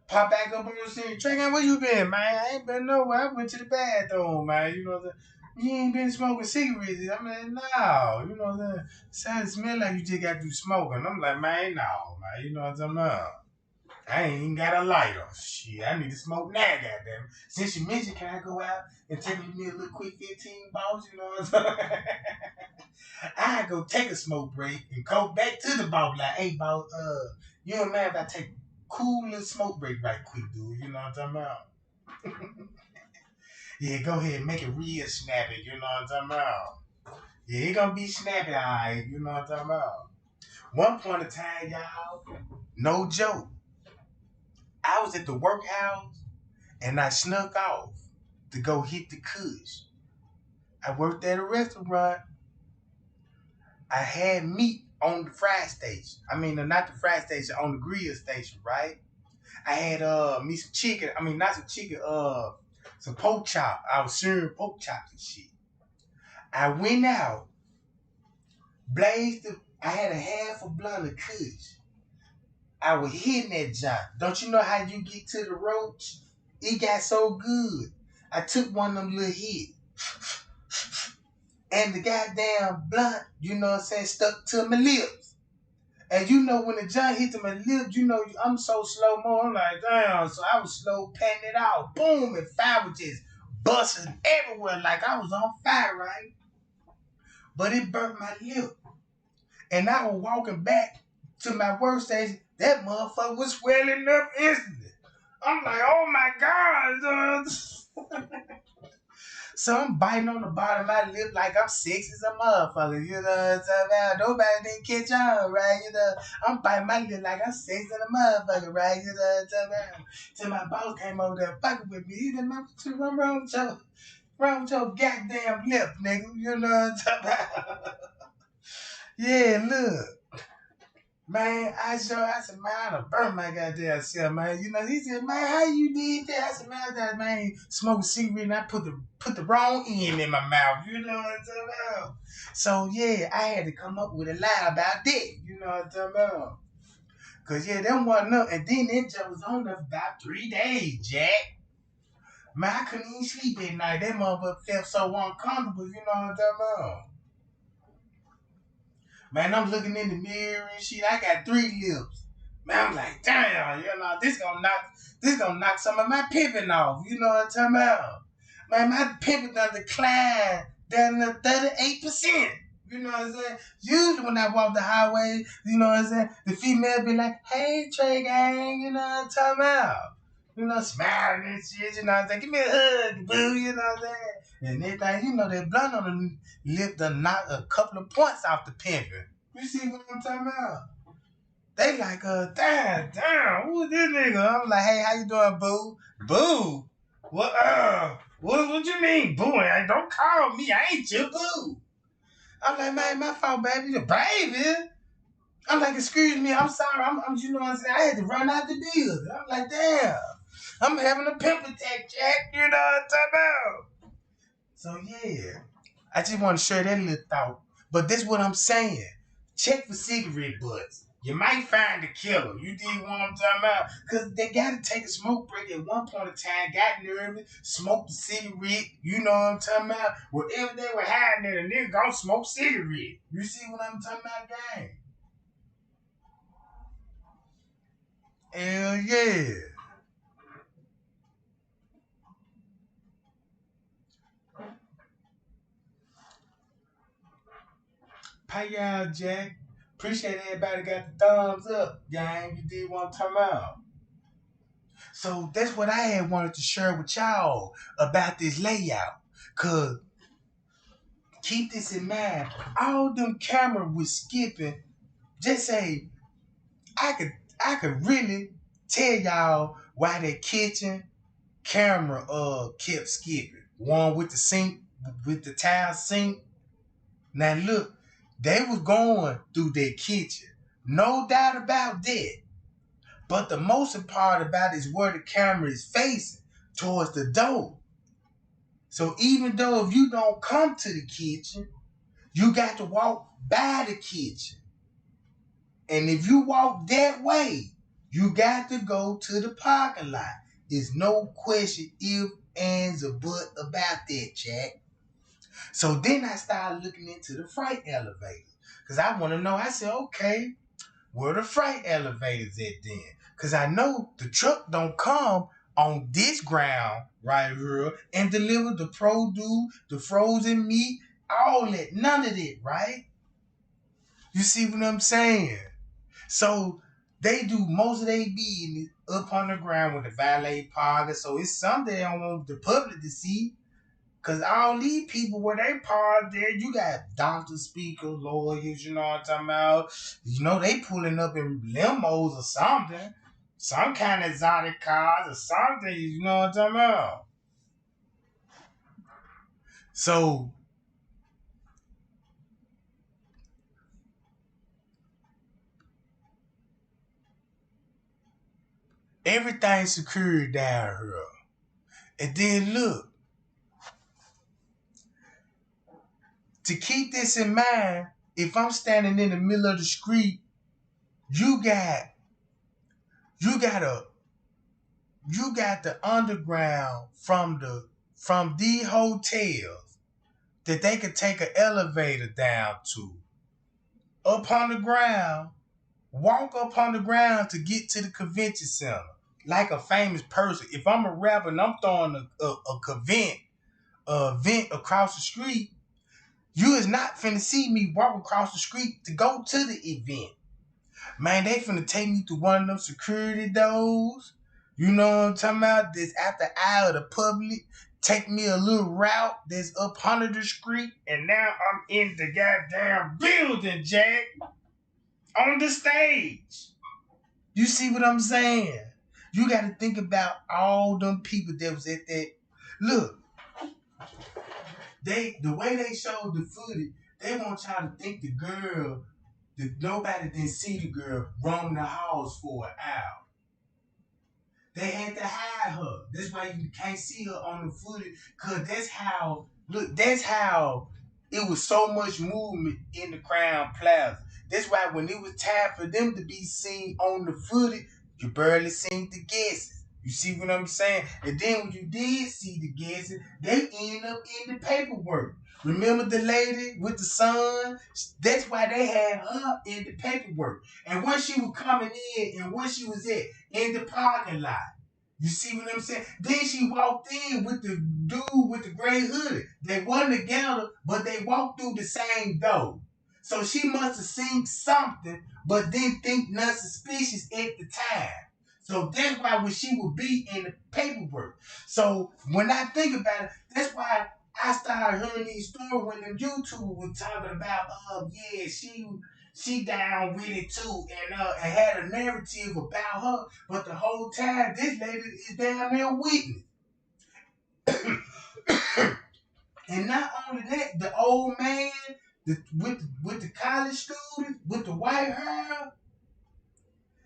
Pop back up on the scene. Trey, where you been, man? I ain't been nowhere. I went to the bathroom, man. You know what I'm saying? You ain't been smoking cigarettes. I mean, no. You know what I'm saying? It smell like you just got through smoking. I'm like, man, no, man. You know what I'm talking about? I ain't even got a lighter. Shit, I need to smoke now, goddamn. Since you mentioned, can I go out and take me a little quick 15 balls? You know what I'm saying? I go take a smoke break and go back to the ball. Like, hey, ball, you don't mind if I take a cool little smoke break right quick, dude? You know what I'm talking about? Yeah, go ahead, make it real snappy. You know what I'm talking about? Yeah, it gonna be snappy, alright. You know what I'm talking about? One point of time, y'all, no joke. I was at the workhouse and I snuck off to go hit the kush. I worked at a restaurant. I had meat on the fry station. I mean, not the fry station, on the grill station, right? I had me some chicken. I mean, not some chicken, some pork chop. I was serving pork chops and shit. I went out, I had a half a blunt of kush. I was hitting that joint. Don't you know how you get to the roach? It got so good. I took one of them little hits. And the goddamn blunt, you know what I'm saying, stuck to my lips. And you know when the joint hit to my lip, you know I'm so slow mo. I'm like, damn. So I was slow patting it out. Boom, and fire was just busting everywhere like I was on fire, right? But it burnt my lip. And I was walking back to my workstation. That motherfucker was swelling up instantly. I'm like, oh my God. So I'm biting on the bottom of my lip like I'm sexy as a motherfucker. You know what I'm talking about? Nobody didn't catch on, right? You know, I'm biting my lip like I'm sexy as a motherfucker, right? You know what I'm talking about? Till my boss came over there fucking with me. He didn't know what's wrong with your goddamn lip, nigga. You know what I'm talking about? Yeah, look. Man, I said, man, I done burnt my goddamn self, man. You know, he said, man, how you did that? I said, man, man, smoke a cigarette and I put the wrong end in my mouth. You know what I'm talking about? So, yeah, I had to come up with a lie about that. You know what I'm talking about? Because, yeah, them wasn't up. And then that joke was on there for about 3 days, Jack. Man, I couldn't even sleep at night. That motherfucker felt so uncomfortable. You know what I'm talking about? Man, I'm looking in the mirror and shit. I got 3 lips. Man, I'm like, damn, you know, this gonna knock some of my pimping off. You know what I'm talking about? Man, my pimping done declined down to 38%. You know what I'm saying? Usually when I walk the highway, you know what I'm saying, the female be like, hey, Trey gang, you know what I'm talking about? You know, smiling and shit, you know what I'm saying? Give me a hug, boo, you know what I'm saying? And everything, you know, that blunt on the lip done knock a couple of points off the pimping. You see what I'm talking about? They like, damn, who is this nigga? I'm like, hey, how you doing, boo? Boo? What you mean, boo? Don't call me, I ain't your boo. I'm like, man, my fault, baby. The baby. I'm like, excuse me, I'm sorry. I'm you know what I'm saying? I had to run out the building. I'm like, damn. I'm having a pimp attack, Jack. You know what I'm talking about? So, yeah. I just want to share that little thought. But this is what I'm saying. Check for cigarette butts. You might find the killer. You dig what I'm talking about? Because they got to take a smoke break at one point in time, got nervous, smoked the cigarette. You know what I'm talking about? Wherever they were hiding there, the nigga gonna smoke cigarette. You see what I'm talking about, gang? Hell yeah. Pay y'all, Jack. Appreciate everybody got the thumbs up, gang. You did what I'm talking about. So that's what I had wanted to share with y'all about this layout. Cause keep this in mind. All them cameras was skipping. Just say I could really tell y'all why that kitchen camera kept skipping. One with the sink, with the tile sink. Now look, they was going through their kitchen. No doubt about that. But the most part about it is where the camera is facing, towards the door. So even though if you don't come to the kitchen, you got to walk by the kitchen. And if you walk that way, you got to go to the parking lot. There's no question, if, ands, or but about that, Jack. So then I started looking into the freight elevator. Because I want to know, I said, okay, where the freight elevators at then? Because I know the truck don't come on this ground right here and deliver the produce, the frozen meat, all that. None of that, right? You see what I'm saying? So they do most of their business up on the ground with the valet parker. So it's something they don't want the public to see. Cause all these people where they park there, you got doctors, speakers, lawyers, you know what I'm talking about. You know, they pulling up in limos or something. Some kind of exotic cars or something, you know what I'm talking about. So everything's secured down here. And then look, to keep this in mind, if I'm standing in the middle of the street, you got you got a you got the underground from the hotels that they could take an elevator down to up on the ground, walk up on the ground to get to the convention center like a famous person. If I'm a rapper and I'm throwing a event across the street, you is not finna see me walk across the street to go to the event. Man, they finna take me through one of them security doors. You know what I'm talking about? That's at the eye of the public. Take me a little route that's up under the street. And now I'm in the goddamn building, Jack. On the stage. You see what I'm saying? You got to think about all them people that was at that. Look, the way they showed the footage, they want y'all to think the girl, nobody didn't see the girl roaming the halls for an hour. They had to hide her. That's why you can't see her on the footage. Cause that's how it was so much movement in the Crown Plaza. That's why when it was time for them to be seen on the footage, you barely seen the guesses. You see what I'm saying? And then when you did see the guesses, they end up in the paperwork. Remember the lady with the son? That's why they had her in the paperwork. And once she was coming in and once she was in the parking lot. You see what I'm saying? Then she walked in with the dude with the gray hoodie. They wasn't together, but they walked through the same door. So she must have seen something, but didn't think nothing suspicious at the time. So that's why when she would be in the paperwork. So when I think about it, that's why I started hearing these stories when them YouTubers were talking about, yeah, she down with it too, and had a narrative about her, but the whole time this lady is damn near witness. And not only that, the old man with the college student with the white hair,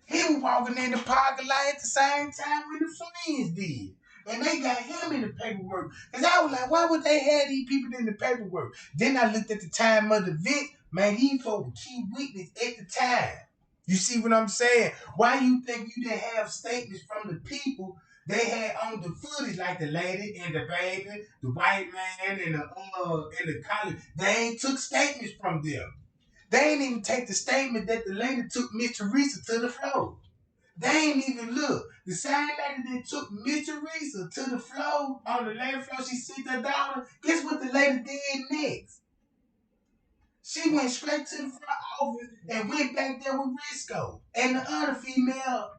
he was walking in the parking lot at the same time when the friends did. And they got him in the paperwork. Because I was like, why would they have these people in the paperwork? Then I looked at the time of the event. Man, these folks were key witness at the time. You see what I'm saying? Why you think you didn't have statements from the people they had on the footage, like the lady and the baby, the white man and the college? They ain't took statements from them. They ain't even take the statement that the lady took Miss Teresa to the floor. They ain't even look. The same lady that took Miss Teresa to the floor, on the lady floor, she sent her daughter. Guess what the lady did next? She went straight to the front office and went back there with Risco and the other female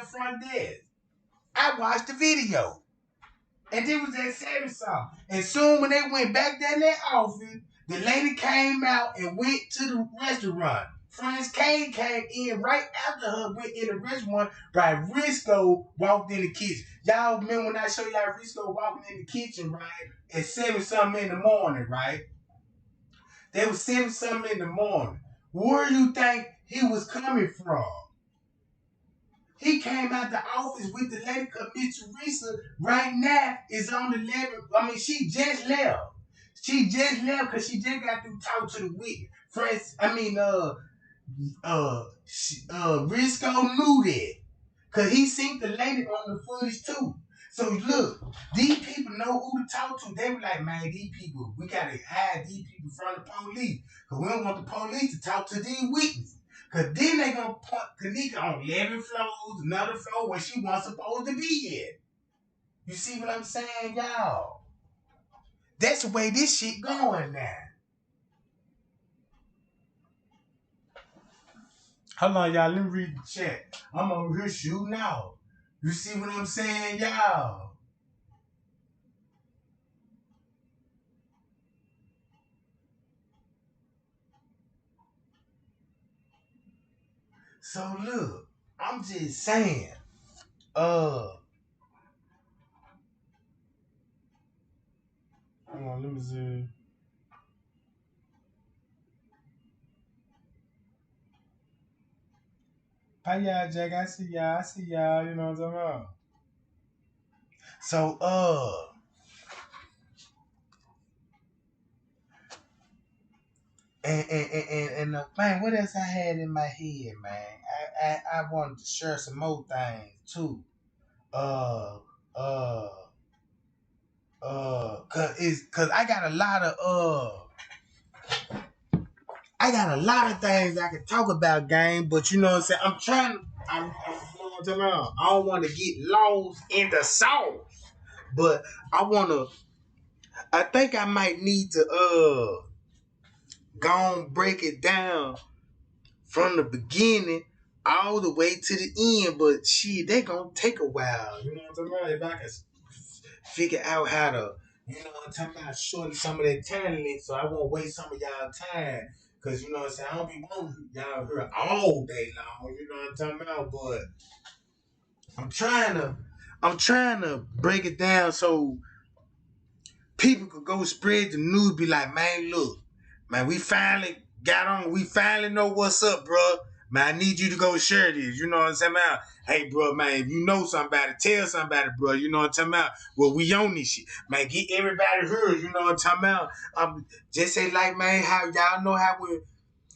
front desk. I watched the video. And it was at 7 something. And soon when they went back there in their office, the lady came out and went to the restaurant. Franz Kane came in right after her, went in the restaurant, right? Risco walked in the kitchen. Y'all remember when I showed y'all Risco walking in the kitchen, right? At 7 something in the morning, right? They was 7 something in the morning. Where do you think he was coming from? He came out the office with the lady, cause Miss Teresa right now is on the level. I mean, she just left. She just left because she just got through talking to the witness. Risco knew that. Cause he seen the lady on the footage too. So look, these people know who to talk to. They were like, man, these people, we gotta hide these people from the police. Cause we don't want the police to talk to these witnesses. Cause then they gonna put Kenneka on 11 floors, another floor where she wasn't supposed to be at. You see what I'm saying, y'all? That's the way this shit going now. Hold on, y'all. Let me read the chat. I'm over here shooting out. You see what I'm saying, y'all? So look, I'm just saying, hold on, let me see. Hi y'all, Jack. I see y'all. You know what I'm talking about? So, and man, what else I had in my head, man? I wanted to share some more things too. Uh, uh, cause I got a lot of I got a lot of things I can talk about, gang, but you know what I'm saying? I'm you know what I'm talking about? I don't want to get lost in the sauce, but I think I might need to go and break it down from the beginning all the way to the end, but shit, they gonna take a while. You know what I'm talking about? If I can figure out how to, you know what I'm talking about, shorten some of that time length so I won't waste some of y'all time. Cause you know what I'm saying, I don't be wanting y'all here all day long, you know what I'm talking about, but I'm trying to break it down so people could go spread the news, be like, man, look, man, we finally know what's up, bro. Man, I need you to go share this. You know what I'm saying? Man, hey, bro, man, if you know somebody, tell somebody, bro. You know what I'm talking about? Well, we on this shit. Man, get everybody heard. You know what I'm talking about? Just say, like, man, how y'all know how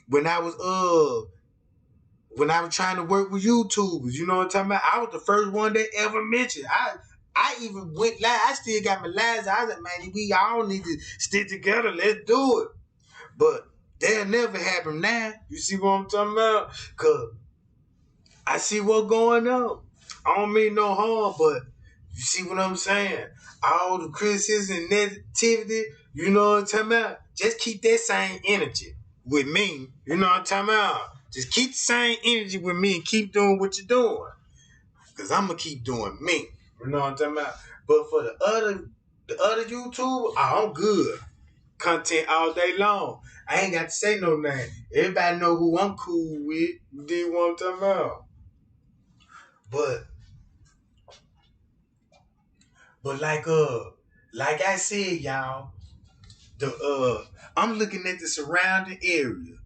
when I was trying to work with YouTubers, you know what I'm talking about? I was the first one that ever mentioned. I even went live. I still got my lives. I was like, man, we all need to stick together. Let's do it. But that'll never happen now. You see what I'm talking about? Cause I see what's going on. I don't mean no harm, but you see what I'm saying? All the criticism and negativity, you know what I'm talking about? Just keep that same energy with me. You know what I'm talking about? Just keep the same energy with me and keep doing what you're doing. Cause I'm gonna keep doing me. You know what I'm talking about? But for the other YouTubers, I'm good. Content all day long. I ain't got to say no name. Everybody know who I'm cool with. You dig what I'm talking about? But like I said, y'all, I'm looking at the surrounding area.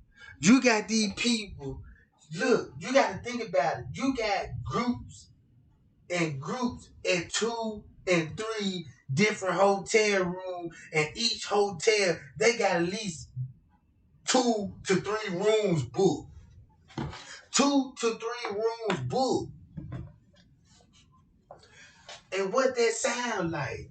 You got these people. Look, you got to think about it. You got groups and 2 and 3 different hotel rooms, and each hotel they got at least 2 to 3 rooms booked. 2 to 3 rooms booked. And what that sound like?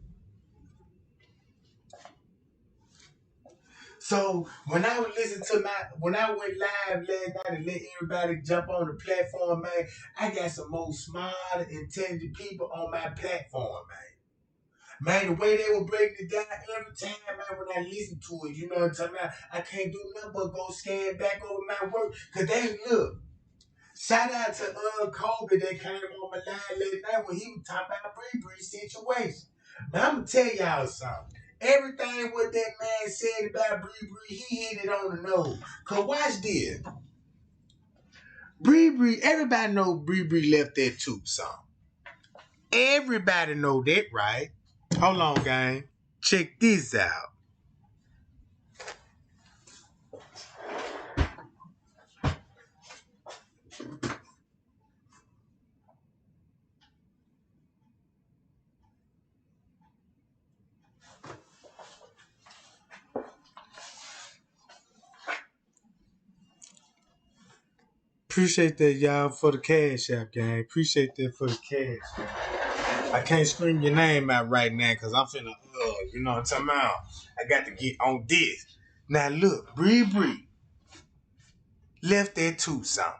So when I went live last night and let everybody jump on the platform, man, I got some more smart, intelligent people on my platform, man. Man, the way they were breaking it down every time, man, when I listen to it, you know what I'm talking about? I can't do nothing but go scan back over my work. Cause they look. Shout out to Kobe that came on my live last night when he was talking about Bree's situation. Now I'm gonna tell y'all something. Everything what that man said about Bree, he hit it on the nose. Cause watch this. Everybody know Bree left that tube song. Everybody know that, right? Hold on, gang. Check this out. Appreciate that, y'all, for the cash app, gang. Appreciate that for the cash. I can't scream your name out right now because I'm finna, you know what I'm talking about? I got to get on this. Now, look, Bree left that Tucson.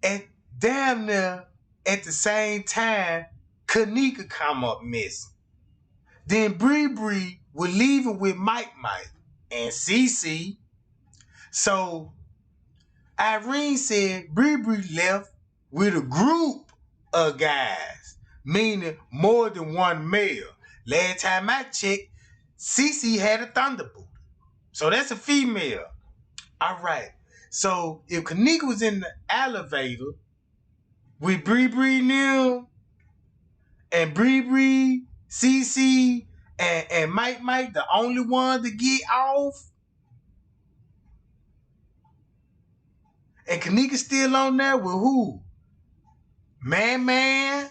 And damn near at the same time, Kenneka come up missing. Then Bree was leaving with Mike and CC. So Irene said Bree left with a group of guys, meaning more than one male. Last time I checked, CC had a Thunderbolt. So that's a female. All right. So if Kenneka was in the elevator with Bree Neal and Bree, CC, and Mike, the only one to get off, and Kenneka still on there with who? Man,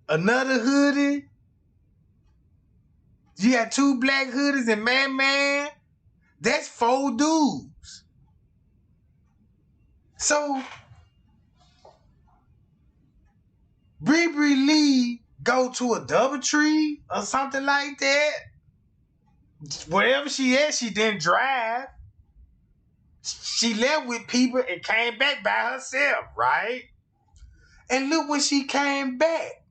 another hoodie. You got 2 black hoodies and Man. That's 4 dudes. So Bree Lee go to a Doubletree or something like that. Wherever she at, she didn't drive. She left with people and came back by herself, right? And look when she came back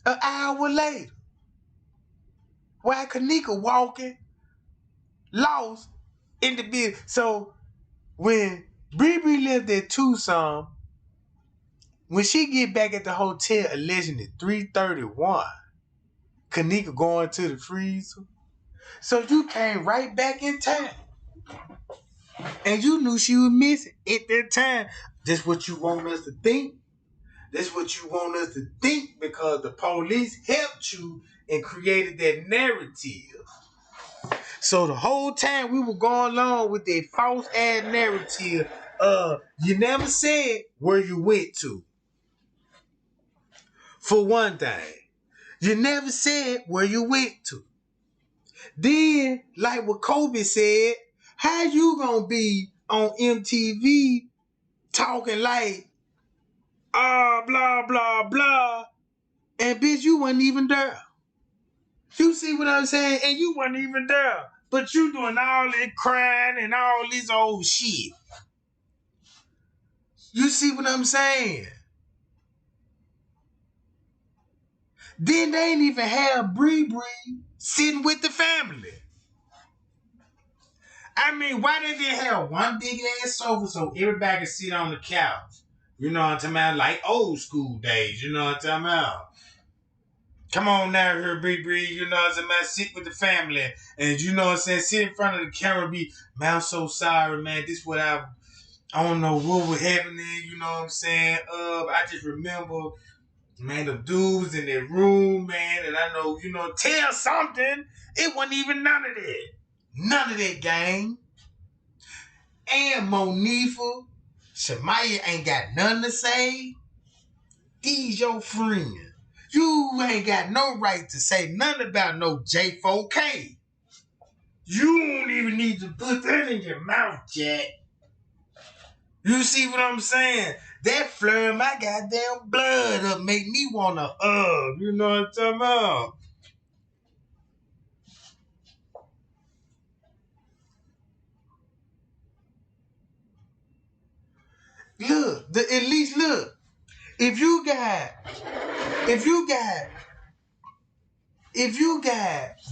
an hour later. While Kenneka walking, lost in the building. So when Bree left at Tucson, when she get back at the hotel allegedly 3:31, Kenneka going to the freezer. So you came right back in time. And you knew she was missing at that time. That's what you want us to think. That's what you want us to think because the police helped you and created that narrative. So the whole time we were going along with that false ass narrative, you never said where you went to. For one thing, you never said where you went to. Then, like what Kobe said, how you gonna be on MTV talking like, blah, blah, blah, and bitch, you wasn't even there. You see what I'm saying? And you wasn't even there. But you doing all that crying and all this old shit. You see what I'm saying? Then they ain't even have Bree sitting with the family. I mean, why didn't they have one big ass sofa so everybody could sit on the couch? You know what I'm talking about? Like old school days, you know what I'm talking about? Come on now here, Bree, you know what I'm saying? Sit with the family. And you know what I'm saying? Sit in front of the camera be, man, I'm so sorry, man. This what I don't know what was happening, you know what I'm saying? I just remember, man, the dudes in that room, man, and I know, you know, tell something. It wasn't even none of that. None of that, gang. And Monifa, Shamaya ain't got nothing to say. These your friends. You ain't got no right to say nothing about no J4K. You don't even need to put that in your mouth, Jack. You see what I'm saying? That flare my goddamn blood up make me wanna you know what I'm talking about? Look, at least look. If you got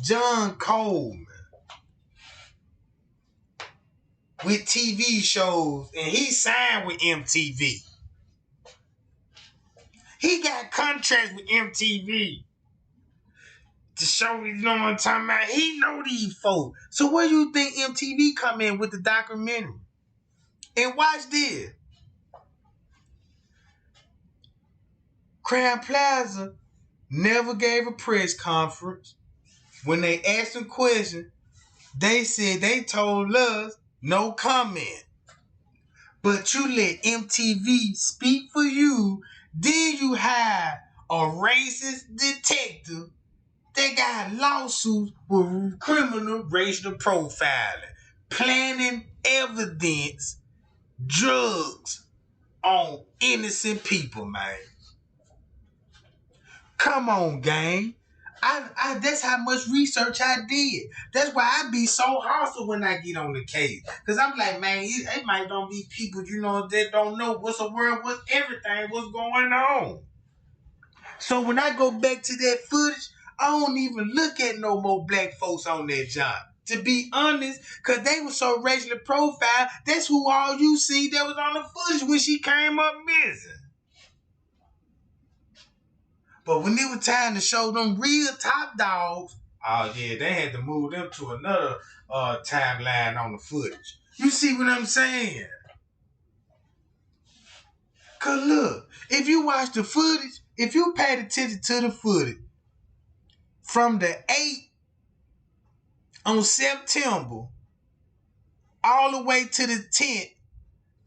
John Coleman with TV shows and he signed with MTV. He got contracts with MTV to show, you know what I'm talking about? He know these folks. So where you think MTV come in with the documentary? And watch this. Crown Plaza never gave a press conference. When they asked them questions, they said they told us no comment. But you let MTV speak for you, then you hire a racist detective that got lawsuits with criminal racial profiling, planting evidence, drugs on innocent people, man. Come on, gang. I that's how much research I did. That's why I be so hostile when I get on the case. Cause I'm like, man, it might don't be people, you know, that don't know what's the word, what's everything, what's going on. So when I go back to that footage, I don't even look at no more black folks on that job. To be honest, cause they were so racially profiled, that's who all you see that was on the footage when she came up missing. But when it was time to show them real top dogs, oh yeah, they had to move them to another timeline on the footage. You see what I'm saying? Cause look, if you watch the footage, if you paid attention to the footage from the 8th on September all the way to the 10th,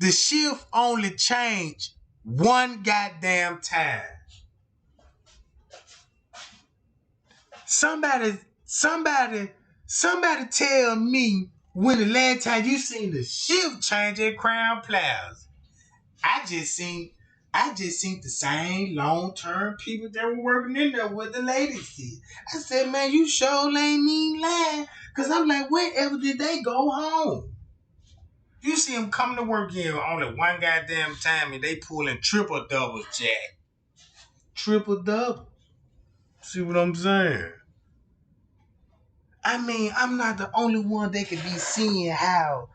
the shift only changed one goddamn time. Somebody tell me when the last time you seen the shift change at Crown Plaza. I just seen I just seen the same long-term people that were working in there with the ladies said. I said, man, you sure ain't even lying. Because I'm like, wherever did they go home? You see them coming to work here only one goddamn time and they pulling triple doubles, Jack. Triple double. See what I'm saying? I mean, I'm not the only one that can be seeing how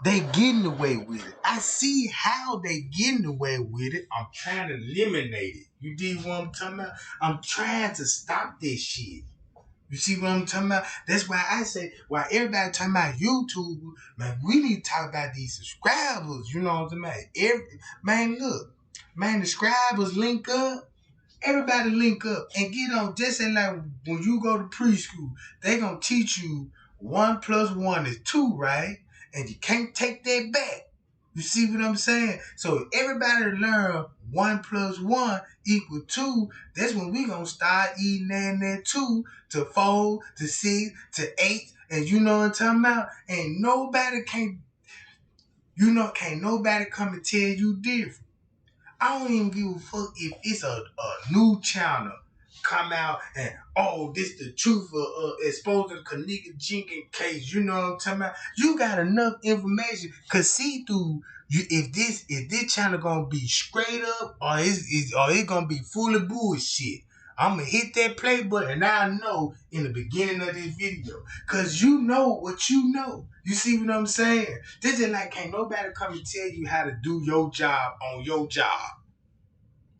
they getting away with it. I see how they getting away with it. I'm trying to eliminate it. You dig what I'm talking about? I'm trying to stop this shit. You see what I'm talking about? That's why I say, while everybody talking about YouTube, man, we need to talk about these subscribers. You know what I'm talking about? Man, look. Man, the subscribers link up. Everybody link up and get on. Just like when you go to preschool, they gonna teach you 1 + 1 is 2, right? And you can't take that back. You see what I'm saying? So if everybody learn 1 + 1 = 2, that's when we gonna start eating that 2 to 4 to 6 to 8, and you know what I'm talking about? And nobody can't nobody come and tell you different. I don't even give a fuck if it's a new channel come out and, oh, this the truth of exposing the Kenneka Jenkins case. You know what I'm talking about? You got enough information to see through you if this channel gonna be straight up or it gonna be full of bullshit. I'm gonna hit that play button and I know in the beginning of this video. Cause you know what you know. You see what I'm saying? This is like, can't nobody come and tell you how to do your job on your job.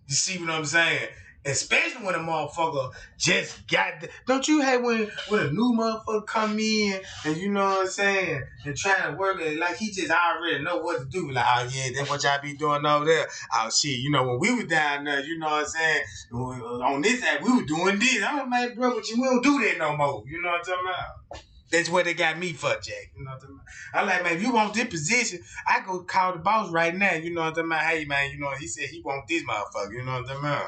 You see what I'm saying? Especially when a motherfucker just got don't you hate when a new motherfucker come in and you know what I'm saying and trying to work it like he just already know what to do. Like, oh yeah, that's what y'all be doing over there. Oh shit, you know when we were down there, you know what I'm saying, on this side we were doing this. I'm like, bro, but we don't do that no more. You know what I'm talking about? That's what they got me for, Jack. You know what I'm talking about? I'm like, man, if you want this position, I go call the boss right now. You know what I'm talking about? Hey, man, you know, he said he want this motherfucker. You know what I'm talking about?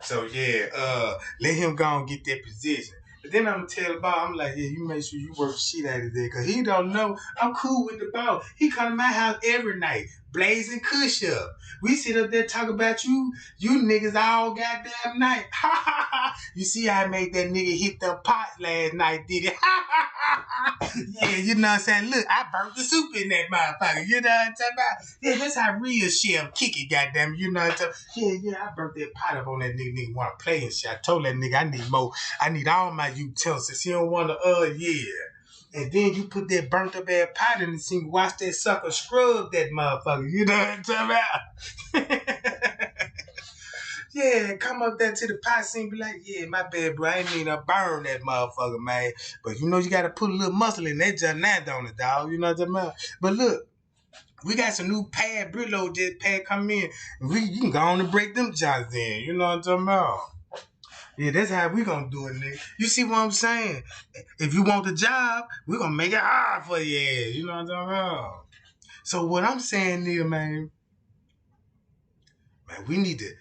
So, yeah, let him go and get that position. But then I'm going to tell the boss, I'm like, yeah, you make sure you work the shit out of there. Because he don't know I'm cool with the boss. He come to my house every night, blazing cush up. We sit up there talk about you niggas all goddamn night. You see how I made that nigga hit them pots last night, did it? Yeah, you know what I'm saying? Look, I burnt the soup in that motherfucker. You know what I'm talking about? Yeah, that's how real shit kick it, goddamn. You know what I'm talking about? Yeah, I burnt that pot up on that nigga want to play and shit. I told that nigga I need more. I need all my utensils. He don't want to, yeah. And then you put that burnt up ass pot in the sink, watch that sucker scrub that motherfucker. You know what I'm talking about? Yeah, come up there to the pot scene, be like, yeah, my bad, bro. I ain't mean to burn that motherfucker, man. But you know, you gotta put a little muscle in that just now, don't it, dog? You know what I'm talking about? But look, we got some new pad, Brillo jet pad come in. You can go on and break them joints in. You know what I'm talking about? Yeah, that's how we gonna do it, nigga. You see what I'm saying? If you want the job, we gonna make it hard for you. You know what I'm talking about? So what I'm saying, nigga, man, we need to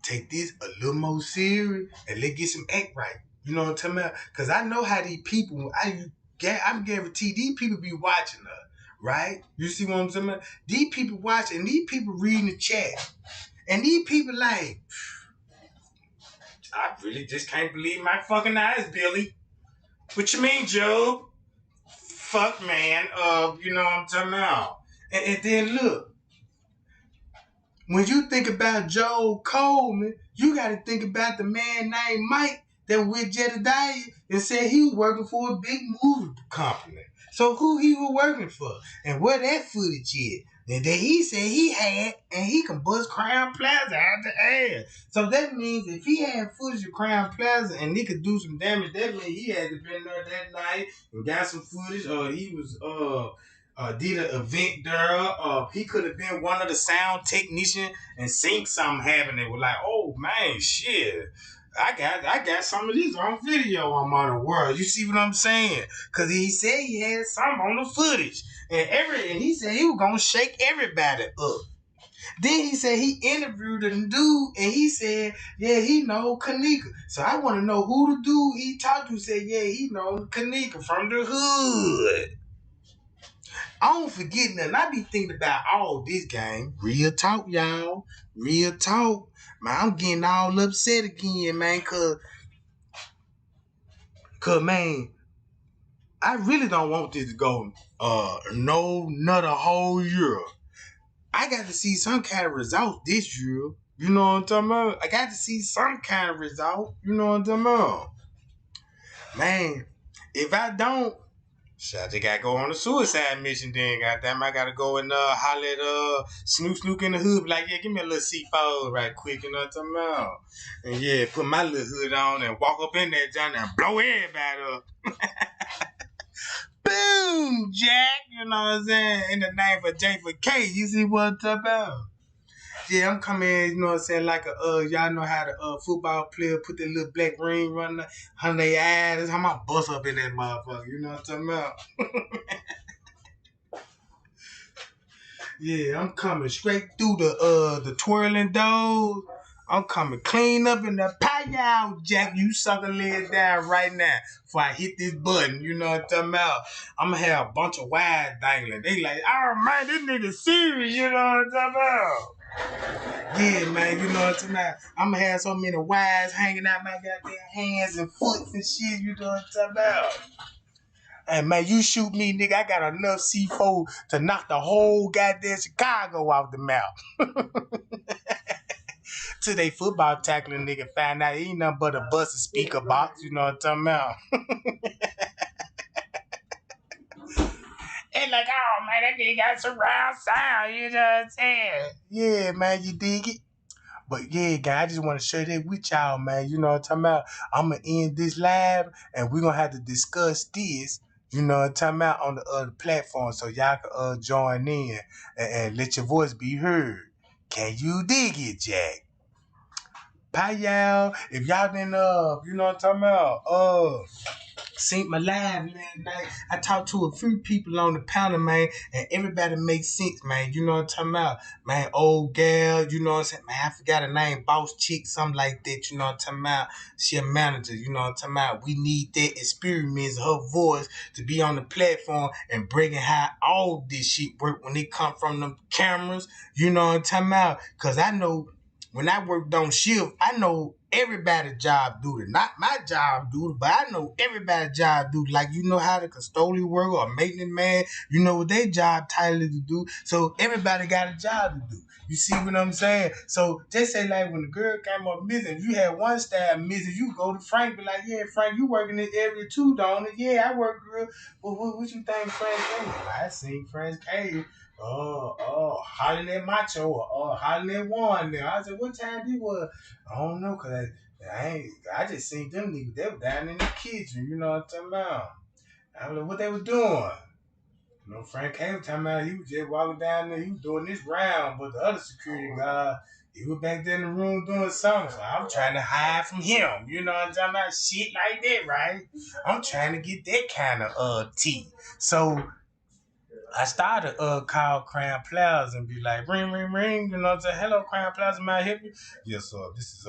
take this a little more serious and let's get some act right. You know what I'm talking about? Because I know how these people, I'm guaranteed these people be watching her, right? You see what I'm talking about? These people watching, these people reading the chat. And these people like, I really just can't believe my fucking eyes, Billy. What you mean, Joe? Fuck, man. You know what I'm talking about? And then look, when you think about Joe Coleman, you got to think about the man named Mike that with Jedediah and said he was working for a big movie company. So who he was working for and where that footage is. And then he said he had, and he can bust Crown Plaza out the ass. So that means if he had footage of Crown Plaza and he could do some damage, that means he had to been there that night and got some footage, or he was did an event there. He could have been one of the sound technicians and seen something happening. We're like, oh man, shit. I got some of this on video on Modern World. You see what I'm saying? Cause he said he had some on the footage. And he said he was gonna shake everybody up. Then he said he interviewed a dude and he said, yeah, he know Kenneka. So I want to know who the dude he talked to said, yeah, he know Kenneka from the hood. I don't forget nothing. I be thinking about all this game. Real talk, y'all. Real talk. Man, I'm getting all upset again, man, cause man, I really don't want this to go no another whole year. I got to see some kind of result this year. You know what I'm talking about? I got to see some kind of result. You know what I'm talking about? Man, if I don't, shit, I just gotta go on a suicide mission then, goddamn. I gotta go and holler at Snook in the hood, be like, yeah, give me a little C4 right quick, you know what I'm talking about? And yeah, put my little hood on and walk up in there, John, and blow everybody up. Boom, Jack, you know what I'm saying? In the name of J for K, you see what I'm talking about? Yeah, I'm coming in, you know what I'm saying, like y'all know how the football player put that little black ring running on their eyes. That's how my bust up in that motherfucker, you know what I'm talking about? Yeah, I'm coming straight through the twirling doors. I'm coming clean up in the pie Jack. You sucker leg down right now before I hit this button. You know what I'm talking about? I'm gonna have a bunch of wires dangling. They like, oh man, this nigga serious. You know what I'm talking about? Yeah, man, you know what I'm talking about? I'm gonna have so many wires hanging out my goddamn hands and foot and shit. You know what I'm talking about? And man, you shoot me, nigga. I got enough C4 to knock the whole goddamn Chicago off the map. Till they football tackling nigga find out he ain't nothing but a busted speaker box. You know what I'm talking about? And like, oh man, that nigga got surround sound. You know what I'm saying? Yeah, man, you dig it? But yeah, guys, I just want to share that with y'all, man. You know what I'm talking about? I'm going to end this live, and we're going to have to discuss this, you know what I'm talking about, on the other platform, so y'all can join in and let your voice be heard. Can you dig it, Jack? Bye, y'all. If y'all didn't, you know what I'm talking about, seen my live last night. I talked to a few people on the panel, man, and everybody makes sense, man. You know what I'm talking about? Man, old gal, you know what I'm saying? Man, I forgot her name, boss chick, something like that, you know what I'm talking about? She a manager, you know what I'm talking about? We need that experience, her voice, to be on the platform and bringing how all this shit work when it come from them cameras, you know what I'm talking about? Because I know when I worked on shift, I know everybody's job duty. Not my job duty, but I know everybody's job duty. Like, you know how the custodian worker or maintenance man, you know what their job title is to do. So everybody got a job to do. You see what I'm saying? So just say like when the girl came up missing, if you had one staff missing, you go to Frank, be like, yeah, Frank, you work in this area too, don't it? Yeah, I work girl. What you think Frank came? I seen Frank came. Hollering at Macho or hollering at Warren there. I said, what time he was? I don't know, cause I just seen them niggas. They were down in the kitchen, you know what I'm talking about? I was like, what they was doing? You know, Frank K was talking about he was just walking down there, he was doing this round, but the other security guard, he was back there in the room doing something. So I'm trying to hide from him. You know what I'm talking about? Shit like that, right? I'm trying to get that kind of tea. So I started call Crown Plaza and be like, ring, ring, ring, you know what I'm saying? Hello, Crown Plaza, may I help you? Yes, sir. This is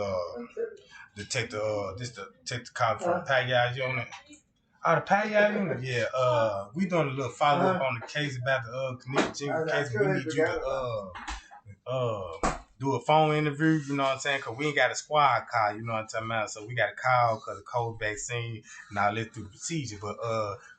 detective call from Payal unit. Oh, the Payal unit? Yeah, we doing a little follow up on the case about the Kenneka Jenkins case. We need you to do a phone interview, you know what I'm saying? Because we ain't got a squad car, you know what I'm talking about? So we got to call because the COVID vaccine and all that through the procedure. But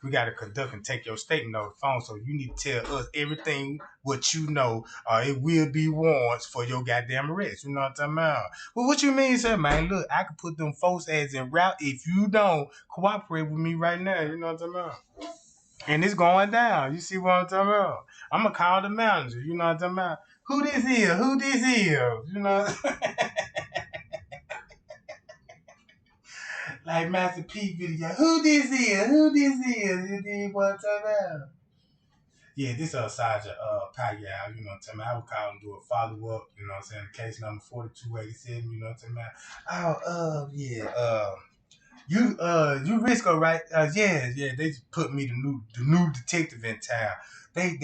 we got to conduct and take your statement over the phone. So you need to tell us everything what you know. It will be warrants for your goddamn arrest, you know what I'm talking about? Well, what you mean, sir, man? Look, I can put them folks as in route if you don't cooperate with me right now, you know what I'm talking about? And it's going down. You see what I'm talking about? I'm going to call the manager. You know what I'm talking about? Who this is? Who this is? You know? Like Master P video. Who this is? Who this is? You see what I'm talking about? Yeah, this Sergeant Payal, you know what I'm talking about? I would call him do a follow-up, you know what I'm saying? Case number 4287, you know what I'm talking about? Oh, yeah, you Risco, right? Yeah, they just put me the new detective in town. I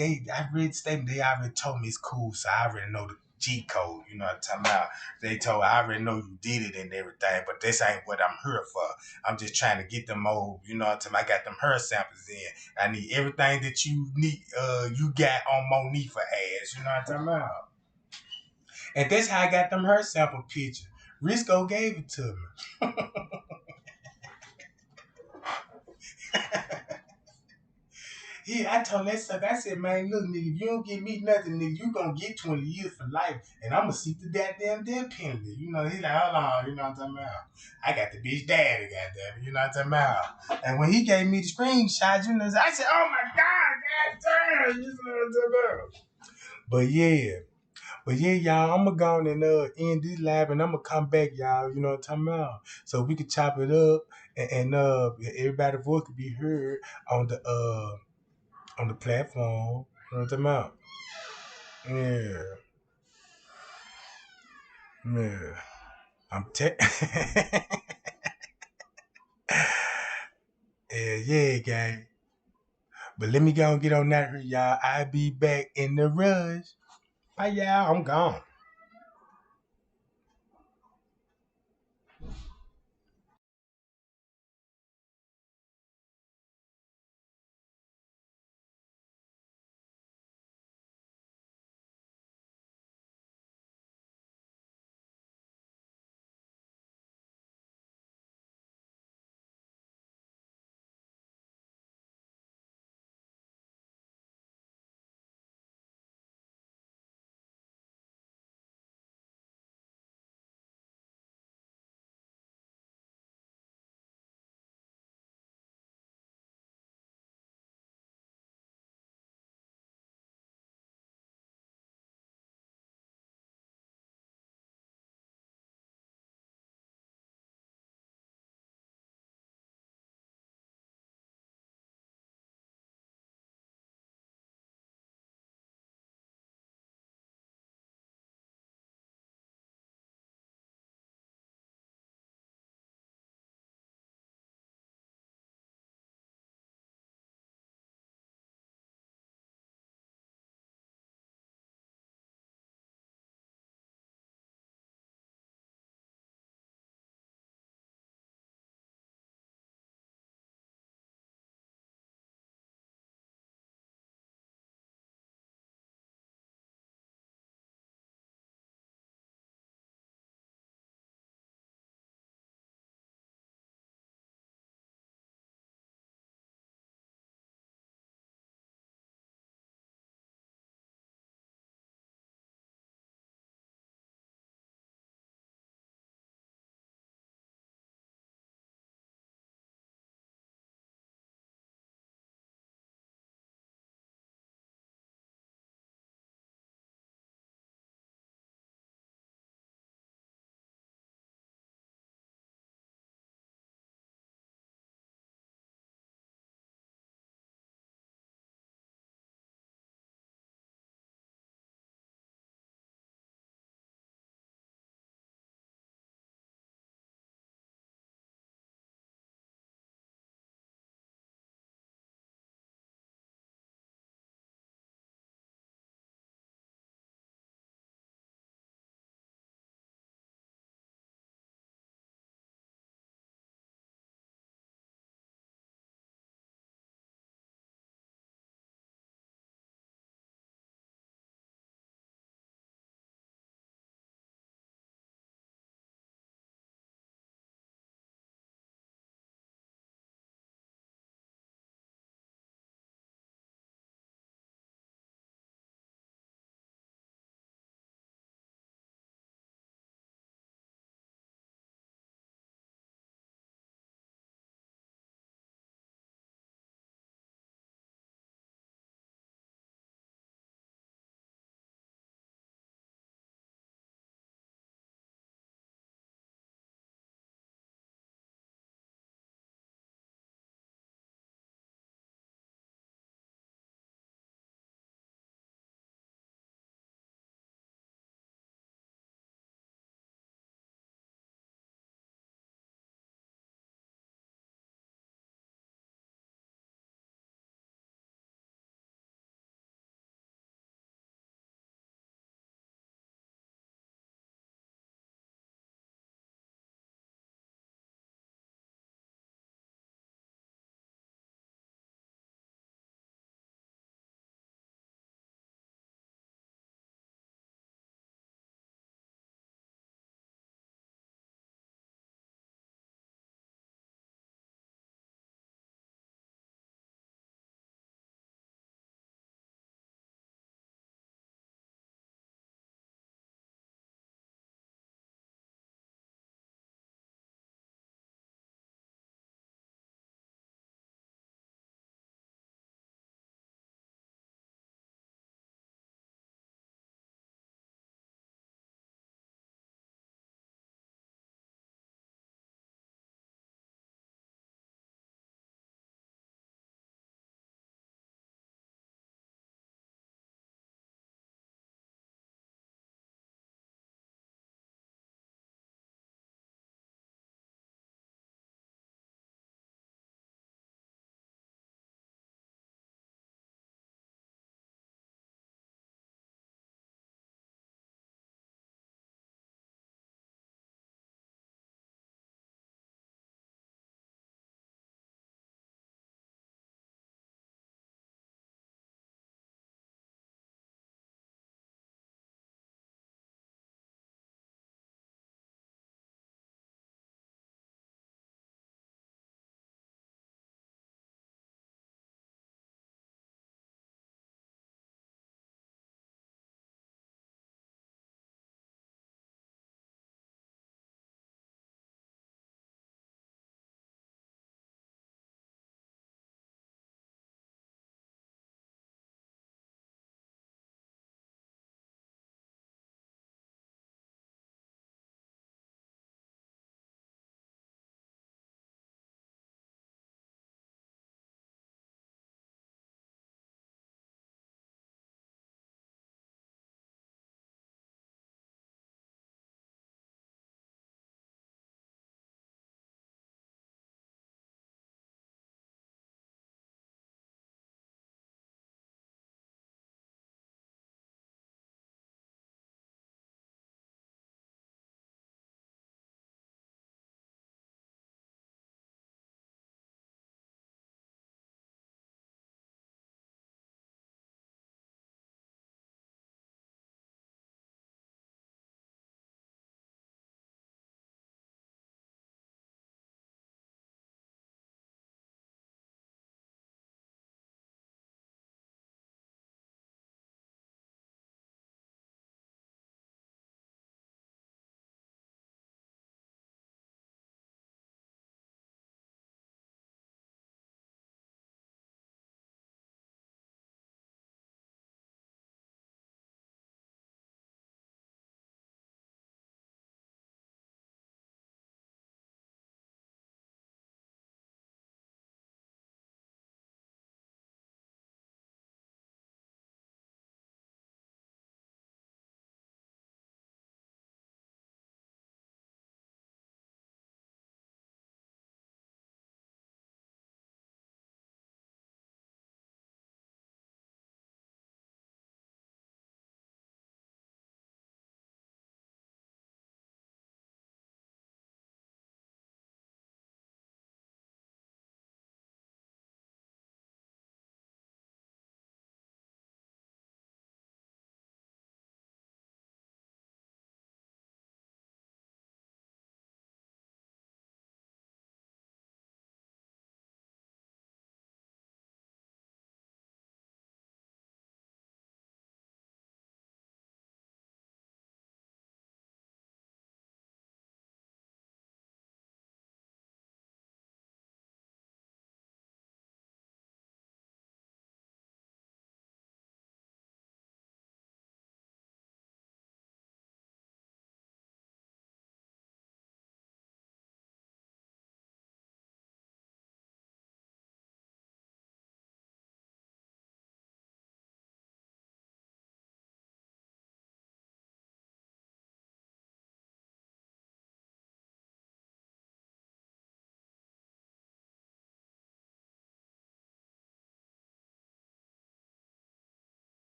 read the statement, they already told me it's cool, so I already know G code. You know what I'm talking about? They told I already know you did it and everything, but this ain't what I'm here for. I'm just trying to get them old, you know what I'm talking about? I got them hair samples in. I need everything that you need, you got on Monifa ass, you know what I'm talking about? And that's how I got them hair sample pictures. Risco gave it to me. Yeah, I told that sucker, I said, man, look, nigga, if you don't give me nothing, nigga, you gonna get 20 years for life, and I'm gonna seek the goddamn death penalty. You know, he's like, hold on, you know what I'm talking about? I got the bitch daddy, goddamn, you know what I'm talking about? And when he gave me the screenshot, you know, I said, oh my God, goddamn, you know what I'm talking about? But yeah, y'all, I'm gonna go on and end this live, and I'm gonna come back, y'all. You know what I'm talking about? So we can chop it up, and everybody's voice could be heard on the platform. You know what I'm talking about? Yeah, yeah. I'm te- yeah, gang. But let me go and get on that here, y'all. I'll be back in the rush. Bye, y'all. I'm gone.